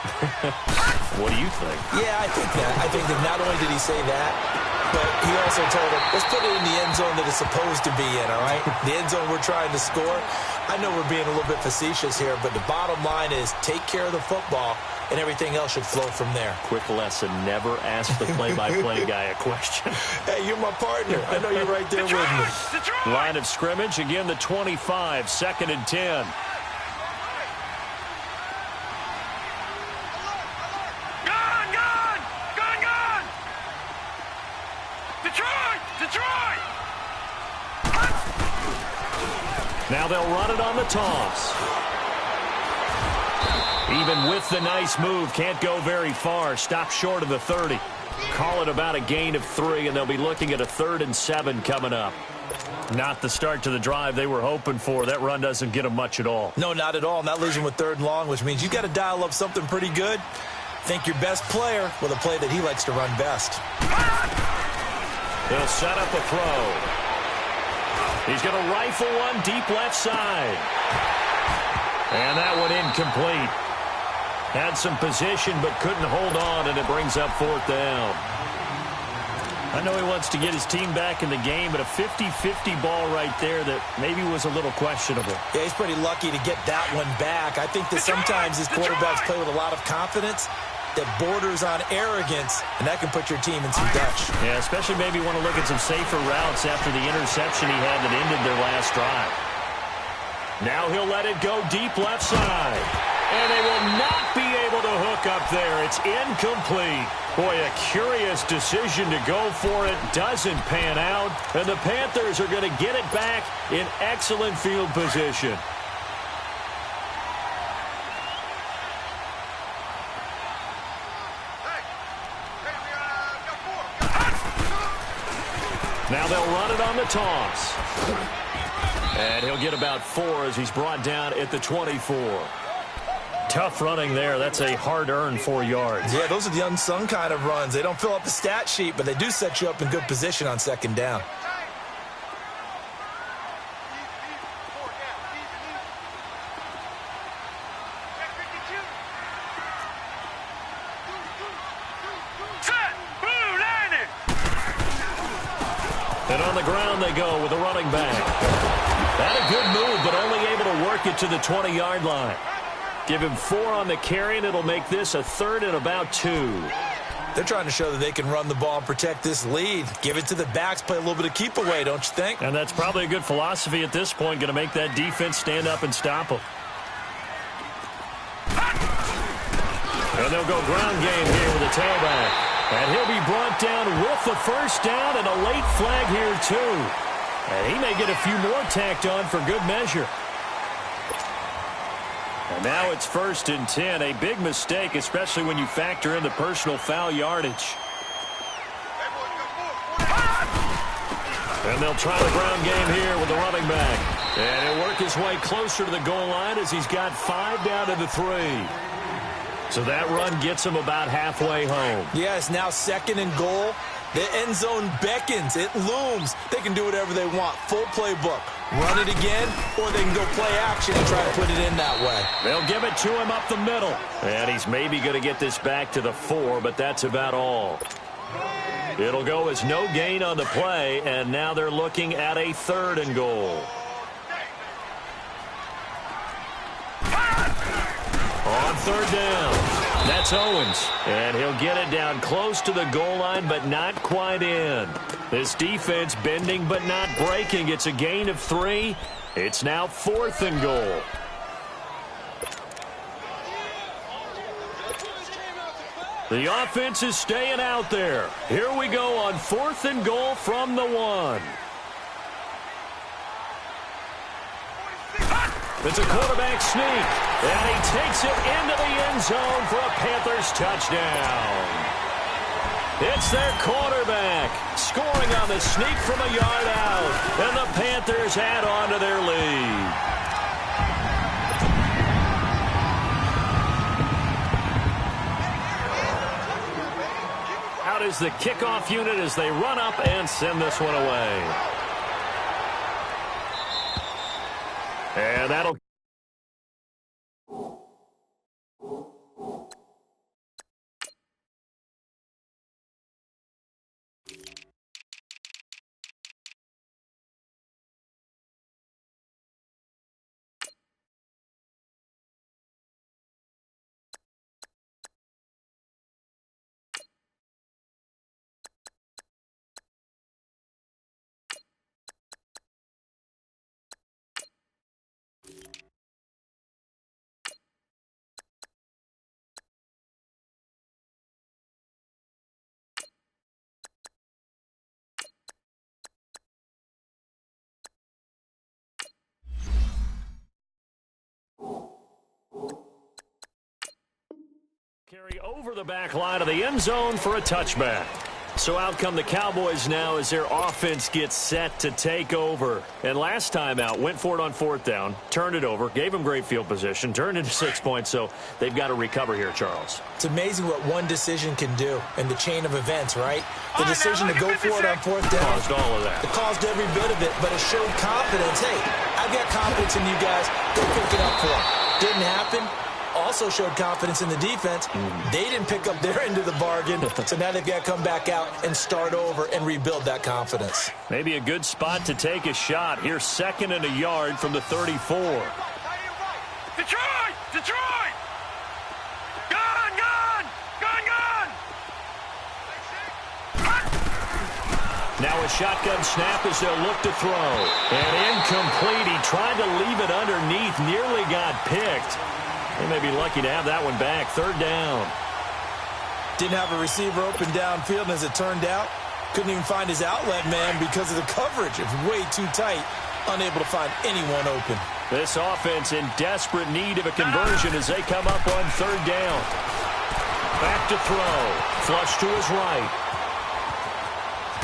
Speaker 3: What do you think?
Speaker 5: Yeah, I think that. I think that not only did he say that, but he also told him, let's put it in the end zone that it's supposed to be in, all right? The end zone we're trying to score. I know we're being a little bit facetious here, but the bottom line is take care of the football, and everything else should flow from there.
Speaker 3: Quick lesson, never ask the play-by-play guy a question.
Speaker 5: Hey, you're my partner. I know you're right there with me.
Speaker 3: Line of scrimmage, again the 25, 2nd and 10. Now they'll run it on the toss. Even with the nice move, can't go very far. Stop short of the 30. Call it about a gain of 3, and they'll be looking at a 3rd and 7 coming up. Not the start to the drive they were hoping for. That run doesn't get them much at all.
Speaker 5: No, not at all. And that leaves them with 3rd and long, which means you got to dial up something pretty good. Think your best player with a play that he likes to run best.
Speaker 3: He'll set up a throw. He's going to rifle one deep left side. And that one incomplete. Had some position but couldn't hold on, and it brings up 4th down. I know he wants to get his team back in the game, but a 50-50 ball right there that maybe was a little questionable.
Speaker 5: Yeah, he's pretty lucky to get that one back. I think that sometimes his quarterbacks play with a lot of confidence that borders on arrogance, and that can put your team in some dutch.
Speaker 3: Yeah, especially maybe want to look at some safer routes after the interception he had that ended their last drive. Now he'll let it go deep left side. And they will not be able to hook up there. It's incomplete. Boy, a curious decision to go for it. Doesn't pan out. And the Panthers are going to get it back in excellent field position. Now they'll run it on the toss. And he'll get about 4 as he's brought down at the 24. Tough running there. That's a hard-earned 4 yards.
Speaker 5: Yeah, those are the unsung kind of runs. They don't fill up the stat sheet, but they do set you up in good position on 2nd down.
Speaker 4: Set! Blue,
Speaker 3: And on the ground they go with the running back. Had a good move, but only able to work it to the 20-yard line. Give him 4 on the carry, and it'll make this a 3rd and about 2.
Speaker 5: They're trying to show that they can run the ball and protect this lead. Give it to the backs, play a little bit of keep away, don't you think?
Speaker 3: And that's probably a good philosophy at this point, going to make that defense stand up and stop them. And they'll go ground game here with the tailback. And he'll be brought down with the first down and a late flag here, too. And he may get a few more tacked on for good measure. And now it's 1st and 10. A big mistake, especially when you factor in the personal foul yardage. And they'll try the ground game here with the running back. And he'll work his way closer to the goal line as he's got 5 down to the 3. So that run gets him about halfway home.
Speaker 5: Yeah, it's now 2nd and goal. The end zone beckons. It looms. They can do whatever they want. Full playbook. Run it again, or they can go play action and try to put it in that way.
Speaker 3: They'll give it to him up the middle. And he's maybe going to get this back to the 4, but that's about all. It'll go as no gain on the play, and now they're looking at a 3rd and goal. On 3rd down, that's Owens. And he'll get it down close to the goal line, but not quite in. This defense bending but not breaking. It's a gain of 3. It's now 4th and goal. The offense is staying out there. Here we go on 4th and goal from the 1. It's a quarterback sneak, and he takes it into the end zone for a Panthers touchdown. It's their quarterback scoring on the sneak from a yard out, and the Panthers add on to their lead. Out is the kickoff unit as they run up and send this one away. And that'll... Carry over the back line of the end zone for a touchback. So out come the Cowboys now as their offense gets set to take over. And last time out, went for it on 4th down, turned it over, gave them great field position, turned into 6 points, so they've got to recover here, Charles.
Speaker 5: It's amazing what one decision can do in the chain of events, right? The decision to go for it on 4th down.
Speaker 3: Caused all of that.
Speaker 5: It caused every bit of it, but it showed confidence. Hey, I've got confidence in you guys. Go pick it up for them. Didn't happen. Also showed confidence in the defense. They didn't pick up their end of the bargain, so now they've got to come back out and start over and rebuild that confidence.
Speaker 3: Maybe a good spot to take a shot. Here's 2nd and a yard from the 34.
Speaker 4: Detroit! Detroit! Gone! Gone! Gone! Gone!
Speaker 3: Now a shotgun snap as they'll look to throw. And incomplete. He tried to leave it underneath, nearly got picked. They may be lucky to have that one back. 3rd down.
Speaker 5: Didn't have a receiver open downfield, and as it turned out, couldn't even find his outlet man because of the coverage. It was way too tight, unable to find anyone open.
Speaker 3: This offense in desperate need of a conversion as they come up on 3rd down. Back to throw. Flush to his right.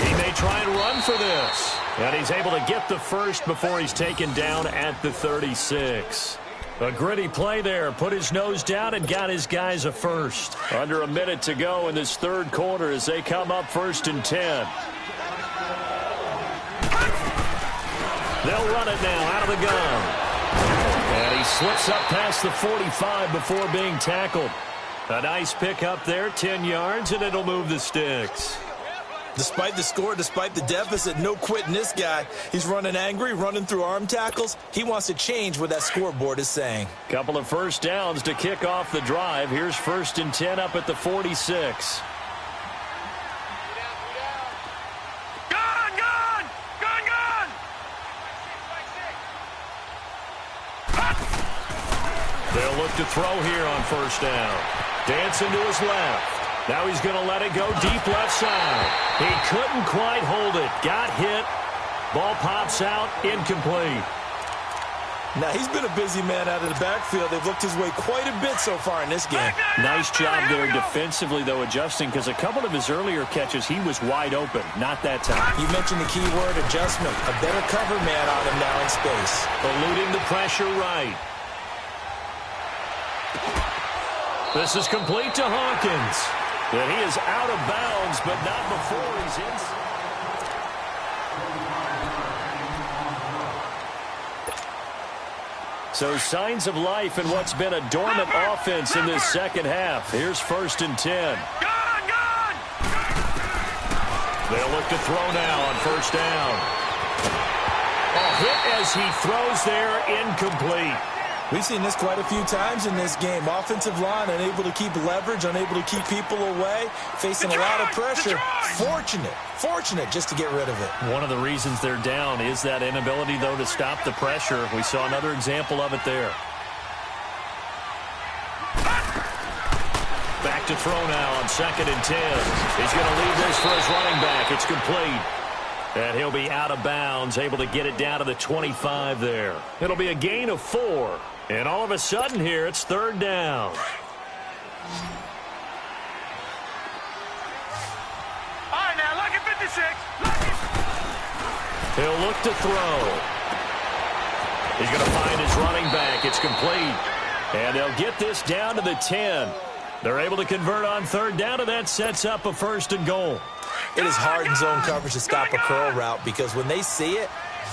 Speaker 3: He may try and run for this. And he's able to get the first before he's taken down at the 36. A gritty play there. Put his nose down and got his guys a first. Under a minute to go in this 3rd quarter as they come up 1st and 10. They'll run it now out of the gun. And he slips up past the 45 before being tackled. A nice pick up there, 10 yards, and it'll move the sticks.
Speaker 5: Despite the score, despite the deficit, no quitting this guy. He's running angry, running through arm tackles. He wants to change what that scoreboard is saying.
Speaker 3: Couple of first downs to kick off the drive. Here's 1st and 10 up at the 46. They'll look to throw here on 1st down. Dancing to his left. Now he's going to let it go deep left side. He couldn't quite hold it. Got hit. Ball pops out. Incomplete.
Speaker 5: Now, he's been a busy man out of the backfield. They've looked his way quite a bit so far in this game.
Speaker 3: Nice job there defensively, though, adjusting, because a couple of his earlier catches, he was wide open. Not that time.
Speaker 5: You mentioned the key word, adjustment. A better cover man on him now in space.
Speaker 3: Eluding the pressure right. This is complete to Hawkins. And he is out of bounds, but not before he's in. So signs of life in what's been a dormant offense in this second half. Here's 1st and 10. They'll look to throw now on 1st down. A hit as he throws there, incomplete.
Speaker 5: We've seen this quite a few times in this game. Offensive line unable to keep leverage, unable to keep people away, facing a lot of pressure. Fortunate just to get rid of it.
Speaker 3: One of the reasons they're down is that inability, though, to stop the pressure. We saw another example of it there. Back to throw now on 2nd and 10. He's going to leave this for his running back. It's complete. And he'll be out of bounds, able to get it down to the 25 there. It'll be a gain of 4. And all of a sudden here, it's 3rd down.
Speaker 4: All right, now, lucky 56.
Speaker 3: He'll look to throw. He's going to find his running back. It's complete. And they'll get this down to the 10. They're able to convert on 3rd down, and that sets up a 1st and goal.
Speaker 5: It is hard in zone coverage to stop a curl route because when they see it,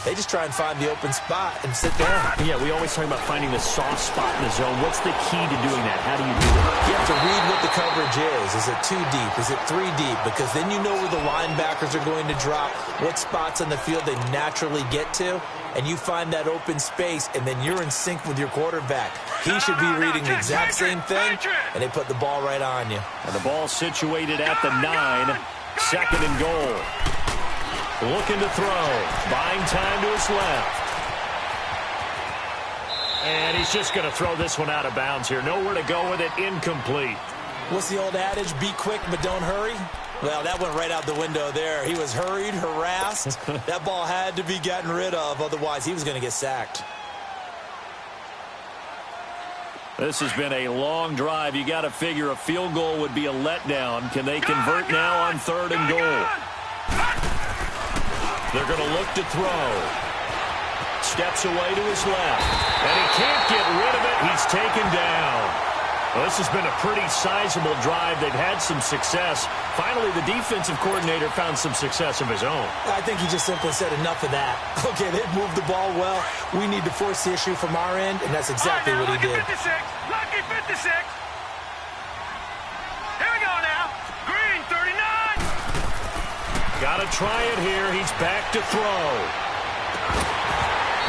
Speaker 5: they just try and find the open spot and sit down.
Speaker 3: Yeah, we always talk about finding the soft spot in the zone. What's the key to doing that? How do you do it?
Speaker 5: You have to read what the coverage is. Is it 2 deep? Is it 3 deep? Because then you know where the linebackers are going to drop, what spots on the field they naturally get to, and you find that open space, and then you're in sync with your quarterback. He should be reading the exact same thing, and they put the ball right on you.
Speaker 3: And the ball situated at the 9, 2nd and goal. Looking to throw. Buying time to his left. And he's just going to throw this one out of bounds here. Nowhere to go with it. Incomplete.
Speaker 5: What's the old adage? Be quick, but don't hurry. Well, that went right out the window there. He was hurried, harassed. That ball had to be gotten rid of. Otherwise, he was going to get sacked.
Speaker 3: This has been a long drive. You got to figure a field goal would be a letdown. Can they convert now on 3rd and goal? They're going to look to throw. Steps away to his left. And he can't get rid of it. He's taken down. Well, this has been a pretty sizable drive. They've had some success. Finally, the defensive coordinator found some success of his own.
Speaker 5: I think he just simply said enough of that. Okay, they've moved the ball well. We need to force the issue from our end, and that's exactly what he did.
Speaker 4: Lucky 56. Here we go now. Green 39.
Speaker 3: Got to try it here. He's back to throw.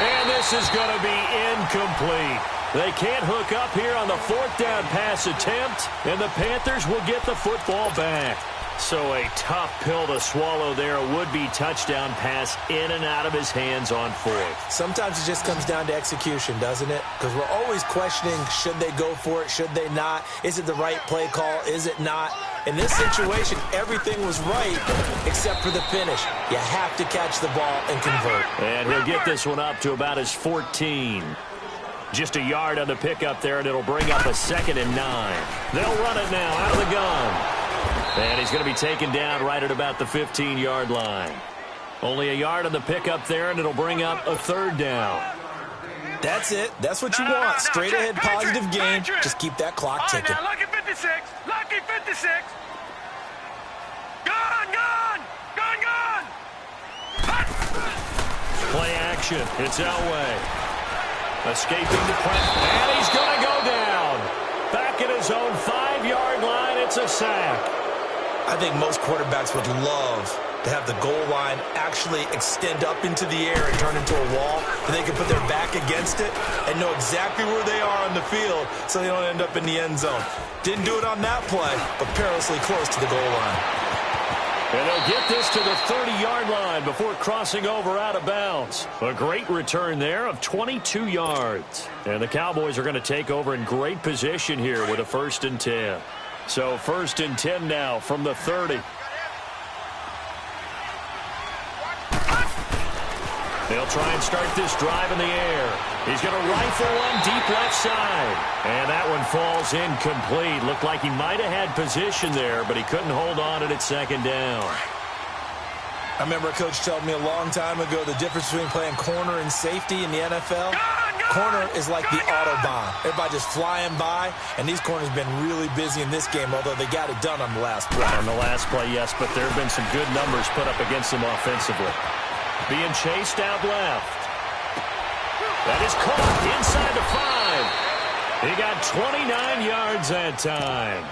Speaker 3: And this is going to be incomplete. They can't hook up here on the 4th down pass attempt, and the Panthers will get the football back. So a tough pill to swallow there. A would-be touchdown pass in and out of his hands on 4th.
Speaker 5: Sometimes it just comes down to execution, doesn't it? Because we're always questioning, should they go for it, should they not? Is it the right play call, is it not? In this situation, everything was right except for the finish. You have to catch the ball and convert.
Speaker 3: And he'll get this one up to about his 14. Just a yard on the pickup there, and it'll bring up a 2nd and 9. They'll run it now out of the gun. And he's going to be taken down right at about the 15-yard line. Only a yard on the pickup there, and it'll bring up a 3rd down.
Speaker 5: That's it. That's what you want. Straight ahead positive game. Just keep that clock ticking.
Speaker 4: Now, lucky 56. Lucky 56. Gone.
Speaker 3: Play action. It's Elway. Escaping the press, and he's going to go down. Back at his own 5-yard line, it's a sack.
Speaker 5: I think most quarterbacks would love to have the goal line actually extend up into the air and turn into a wall, and they can put their back against it and know exactly where they are on the field so they don't end up in the end zone. Didn't do it on that play, but perilously close to the goal line.
Speaker 3: And they'll get this to the 30-yard line before crossing over out of bounds. A great return there of 22 yards. And the Cowboys are going to take over in great position here with a 1st and 10. So 1st and 10 now from the 30. They'll try and start this drive in the air. He's going to rifle one deep left side. And that one falls incomplete. Looked like he might have had position there, but he couldn't hold on at 2nd down.
Speaker 5: I remember a coach told me a long time ago the difference between playing corner and safety in the NFL. Corner is like the Autobahn. Everybody just flying by, and these corners have been really busy in this game, although they got it done on the last play.
Speaker 3: On the last play, yes, but there have been some good numbers put up against them offensively. Being chased out left. That is caught inside the 5. He got 29 yards that time.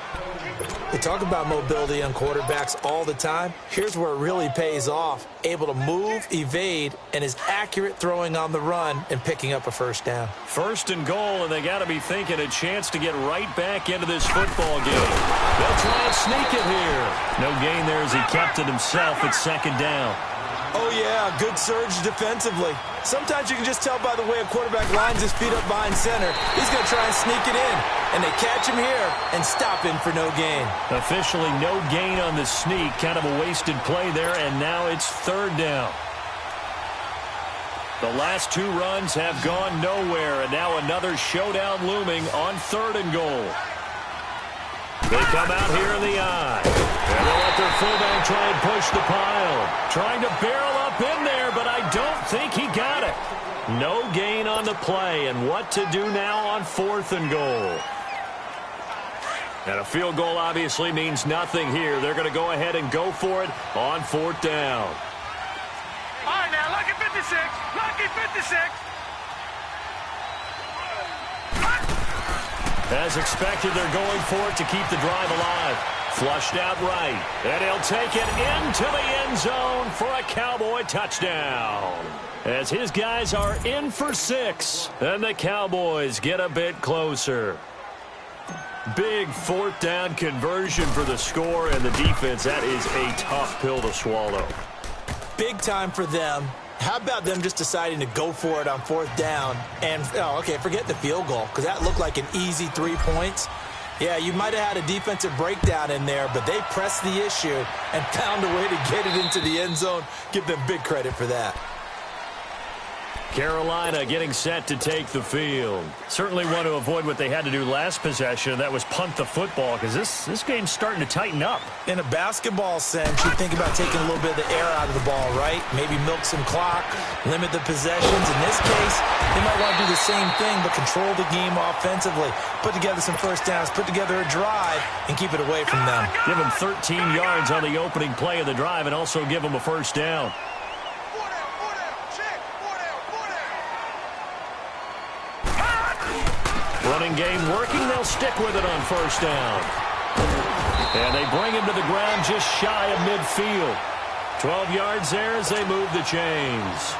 Speaker 5: We talk about mobility on quarterbacks all the time. Here's where it really pays off. Able to move, evade, and is accurate throwing on the run and picking up a 1st down.
Speaker 3: 1st and goal, and they got to be thinking a chance to get right back into this football game. They'll try and sneak it here. No gain there as he kept it himself at 2nd down.
Speaker 5: Oh, yeah, good surge defensively. Sometimes you can just tell by the way a quarterback lines his feet up behind center. He's going to try and sneak it in, and they catch him here and stop him for no gain.
Speaker 3: Officially no gain on the sneak. Kind of a wasted play there, and now it's 3rd down. The last 2 runs have gone nowhere, and now another showdown looming on 3rd and goal. They come out here in the eye. And they'll let their fullback try and push the pile. Trying to barrel up in there, but I don't think he got it. No gain on the play, and what to do now on 4th and goal. And a field goal obviously means nothing here. They're going to go ahead and go for it on 4th down.
Speaker 4: All right, now, lucky 56. Lucky 56.
Speaker 3: As expected, they're going for it to keep the drive alive. Flushed out right. And he'll take it into the end zone for a Cowboy touchdown. As his guys are in for 6. And the Cowboys get a bit closer. Big 4th down conversion for the score, and the defense, that is a tough pill to swallow.
Speaker 5: Big time for them. How about them just deciding to go for it on 4th down and, forget the field goal, because that looked like an easy 3 points. Yeah, you might have had a defensive breakdown in there, but they pressed the issue and found a way to get it into the end zone. Give them big credit for that.
Speaker 3: Carolina getting set to take the field. Certainly want to avoid what they had to do last possession. That was punt the football, because this game's starting to tighten up.
Speaker 5: In a basketball sense, you think about taking a little bit of the air out of the ball, right? Maybe milk some clock, limit the possessions. In this case, they might want to do the same thing, but control the game offensively. Put together some 1st downs, put together a drive, and keep it away from them.
Speaker 3: Give them 13 yards on the opening play of the drive and also give them a 1st down. Running game working. They'll stick with it on 1st down. And they bring him to the ground just shy of midfield. 12 yards there as they move the chains.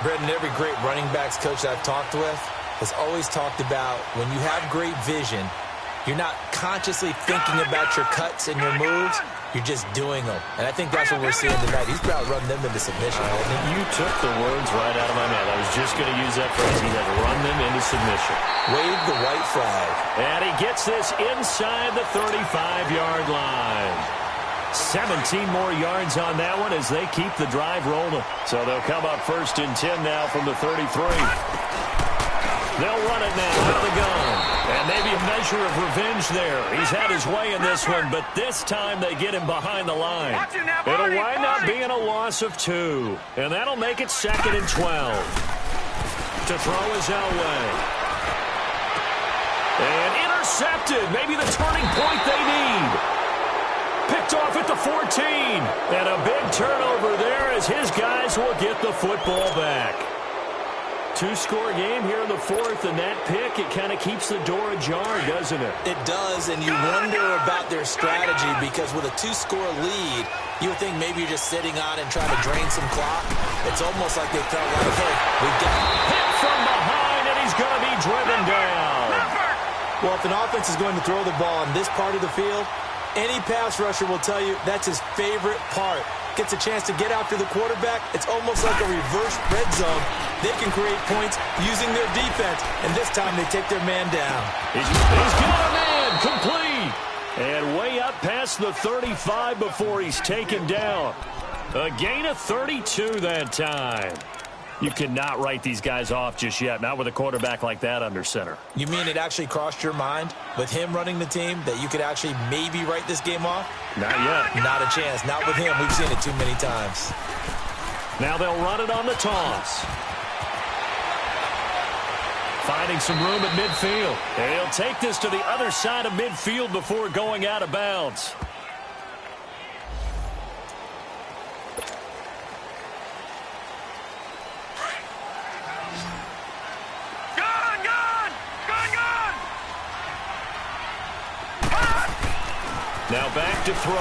Speaker 5: Brendan, every great running backs coach I've talked with has always talked about when you have great vision, you're not consciously thinking about your cuts and your moves. You're just doing them. And I think that's what we're seeing tonight. He's about to run them into submission.
Speaker 3: You took the words right out of my mouth. I was just going to use that phrase. He had run them into submission.
Speaker 5: Wave the white flag.
Speaker 3: And he gets this inside the 35-yard line. 17 more yards on that one as they keep the drive rolling. So they'll come up 1st and 10 now from the 33. They'll run it now out of the gun. And maybe a measure of revenge there. He's had his way in this one, but this time they get him behind the line. It'll wind up being a loss of 2. And that'll make it 2nd and 12. To throw is Elway. And intercepted. Maybe the turning point they need. Picked off at the 14. And a big turnover there as his guys will get the football back. 2-score game here in the 4th, and that pick, it kind of keeps the door ajar, doesn't it?
Speaker 5: It does, and you wonder about their strategy because with a 2-score lead, you would think maybe you're just sitting on and trying to drain some clock. It's almost like they felt like, hey, we've got
Speaker 3: hit from behind, and he's going to be driven down.
Speaker 5: Well, if an offense is going to throw the ball on this part of the field, any pass rusher will tell you that's his favorite part. Gets a chance to get after the quarterback. It's almost like a reverse red zone. They can create points using their defense, and this time they take their man down.
Speaker 3: He's got a man, complete. And way up past the 35 before he's taken down. A gain of 32 that time. You cannot write these guys off just yet, not with a quarterback like that under center.
Speaker 5: You mean it actually crossed your mind with him running the team that you could actually maybe write this game off?
Speaker 3: Not yet.
Speaker 5: Not a chance. Not with him. We've seen it too many times.
Speaker 3: Now they'll run it on the toss. Finding some room at midfield. And he'll take this to the other side of midfield before going out of bounds. Now back to throw.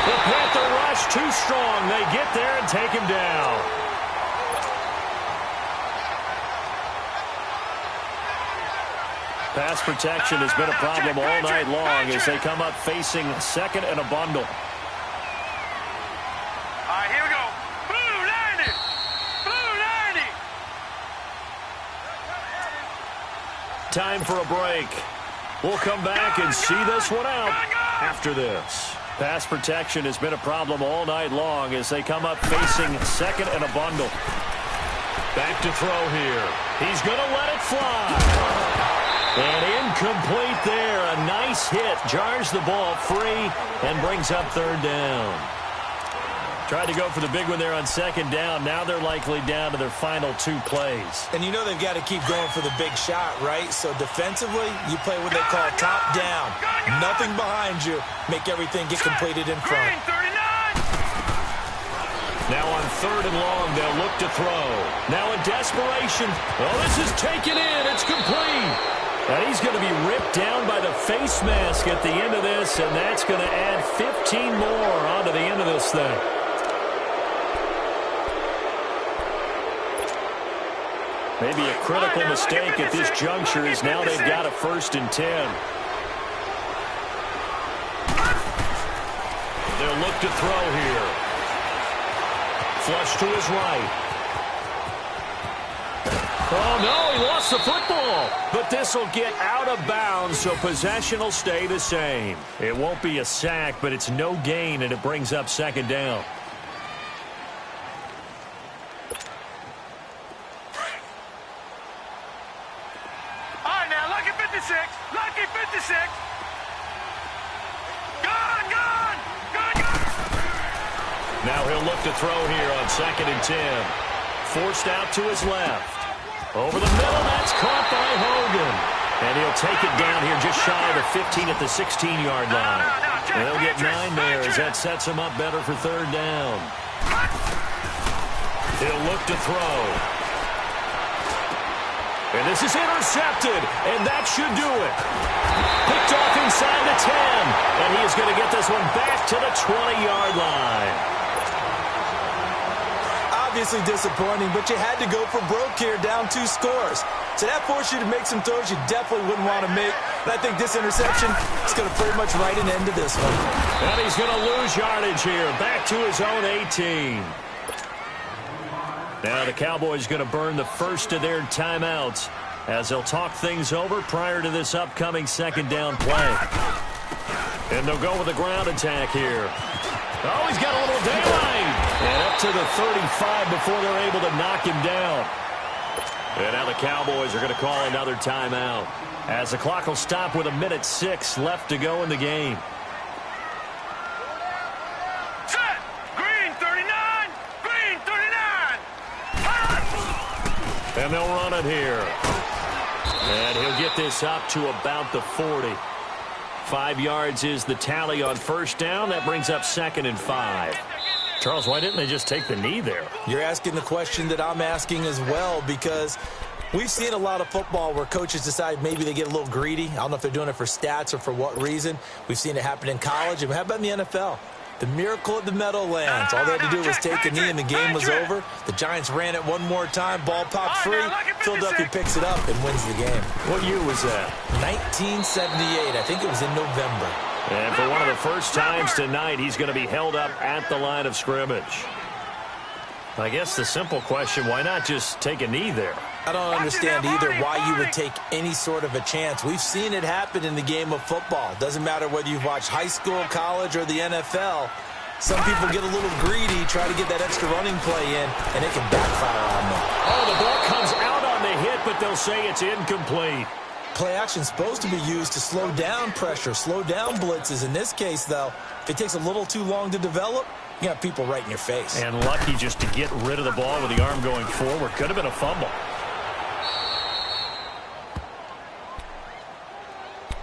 Speaker 3: The Panther rush too strong. They get there and take him down. Pass protection has been a problem all night long as they come up facing second and a bundle.
Speaker 4: All right, here we go. Blue 90. Blue 90.
Speaker 3: Time for a break. We'll come back and see this one out after this. Pass protection has been a problem all night long as they come up facing second and a bundle. Back to throw here. He's going to let it fly. And incomplete there. A nice hit. Jars the ball free and brings up third down. Tried to go for the big one there on second down. Now they're likely down to their final 2 plays.
Speaker 5: And you know they've got to keep going for the big shot, right? So defensively, you play what they call top down. Nothing behind you. Make everything get completed in front.
Speaker 3: Now on third and long, they'll look to throw. Now in desperation. Oh, this is taken in. It's complete. And he's going to be ripped down by the face mask at the end of this, and that's going to add 15 more onto the end of this thing. Maybe a critical mistake at this juncture is now they've got a 1st and 10. They'll look to throw here. Flush to his right. Oh, no, he lost the football. But this will get out of bounds, so possession will stay the same. It won't be a sack, but it's no gain, and it brings up second down.
Speaker 4: Lucky 56. Gone, gone, gone, gone.
Speaker 3: Now he'll look to throw here on 2nd and 10. Forced out to his left. Over the middle, that's caught by Hogan. And he'll take it down here just shy of the 15 at the 16-yard line. And they'll get 9 there as that sets him up better for third down. He'll look to throw. And this is intercepted, and that should do it. Picked off inside the 10, and he is going to get this one back to the 20-yard line.
Speaker 5: Obviously disappointing, but you had to go for broke here, down 2 scores. So that forced you to make some throws you definitely wouldn't want to make. And I think this interception is going to pretty much write an end to this one.
Speaker 3: And he's going to lose yardage here, back to his own 18. Now the Cowboys going to burn the first of their timeouts as they'll talk things over prior to this upcoming second down play. And they'll go with a ground attack here. Oh, he's got a little daylight. And up to the 35 before they're able to knock him down. And now the Cowboys are going to call another timeout as the clock will stop with 1:06 left to go in the game. And they'll run it here. And he'll get this up to about the 40. 5 yards is the tally on first down. That brings up 2nd and 5. Charles, why didn't they just take the knee there?
Speaker 5: You're asking the question that I'm asking as well, because We've seen a lot of football where coaches decide maybe they get a little greedy. I don't know if they're doing it for stats or for what reason. We've seen it happen in college. And how about in the NFL? The miracle at the Meadowlands. All they had to do was take a knee and the game was over. The Giants ran it one more time. Ball popped free. Philadelphia picks it up and wins the game.
Speaker 3: What year was that?
Speaker 5: 1978. I think it was in November.
Speaker 3: And for one of the first times tonight, he's going to be held up at the line of scrimmage. I guess the simple question, why not just take a knee there?
Speaker 5: I don't understand either why you would take any sort of a chance. We've seen it happen in the game of football. Doesn't matter whether you've watched high school, college, or the NFL. Some people get a little greedy, try to get that extra running play in, and it can backfire on them.
Speaker 3: Oh, the ball comes out on the hit, but they'll say it's incomplete.
Speaker 5: Play action is supposed to be used to slow down pressure, slow down blitzes. In this case, though, if it takes a little too long to develop, you got people right in your face.
Speaker 3: And lucky just to get rid of the ball with the arm going forward. Could have been a fumble.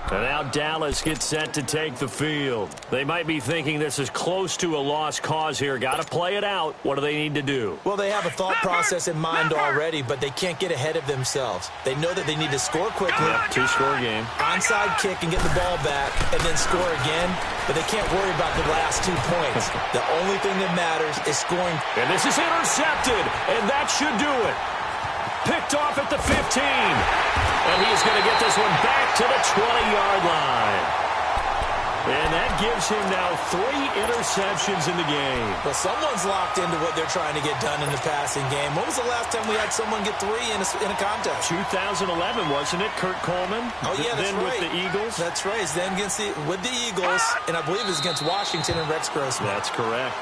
Speaker 3: And now Dallas gets set to take the field. They might be thinking this is close to a lost cause here. Got to play it out. What do they need to do?
Speaker 5: Well, they have a thought process in mind already, but they can't get ahead of themselves. They know that they need to score quickly.
Speaker 3: Yep, two-score game.
Speaker 5: Onside kick and get the ball back and then score again, but they can't worry about the last 2 points. The only thing that matters is scoring.
Speaker 3: And this is intercepted, and that should do it. Picked off at the 15. And he's going to get this one back to the 20-yard line. And that gives him now 3 interceptions in the game.
Speaker 5: Well, someone's locked into what they're trying to get done in the passing game. When was the last time we had someone get 3 in a contest?
Speaker 3: 2011, wasn't it? Kurt Coleman?
Speaker 5: Oh, yeah, that's
Speaker 3: then
Speaker 5: right.
Speaker 3: With the Eagles?
Speaker 5: That's right. Then with the Eagles, and I believe it was against Washington and Rex Grossman.
Speaker 3: That's correct.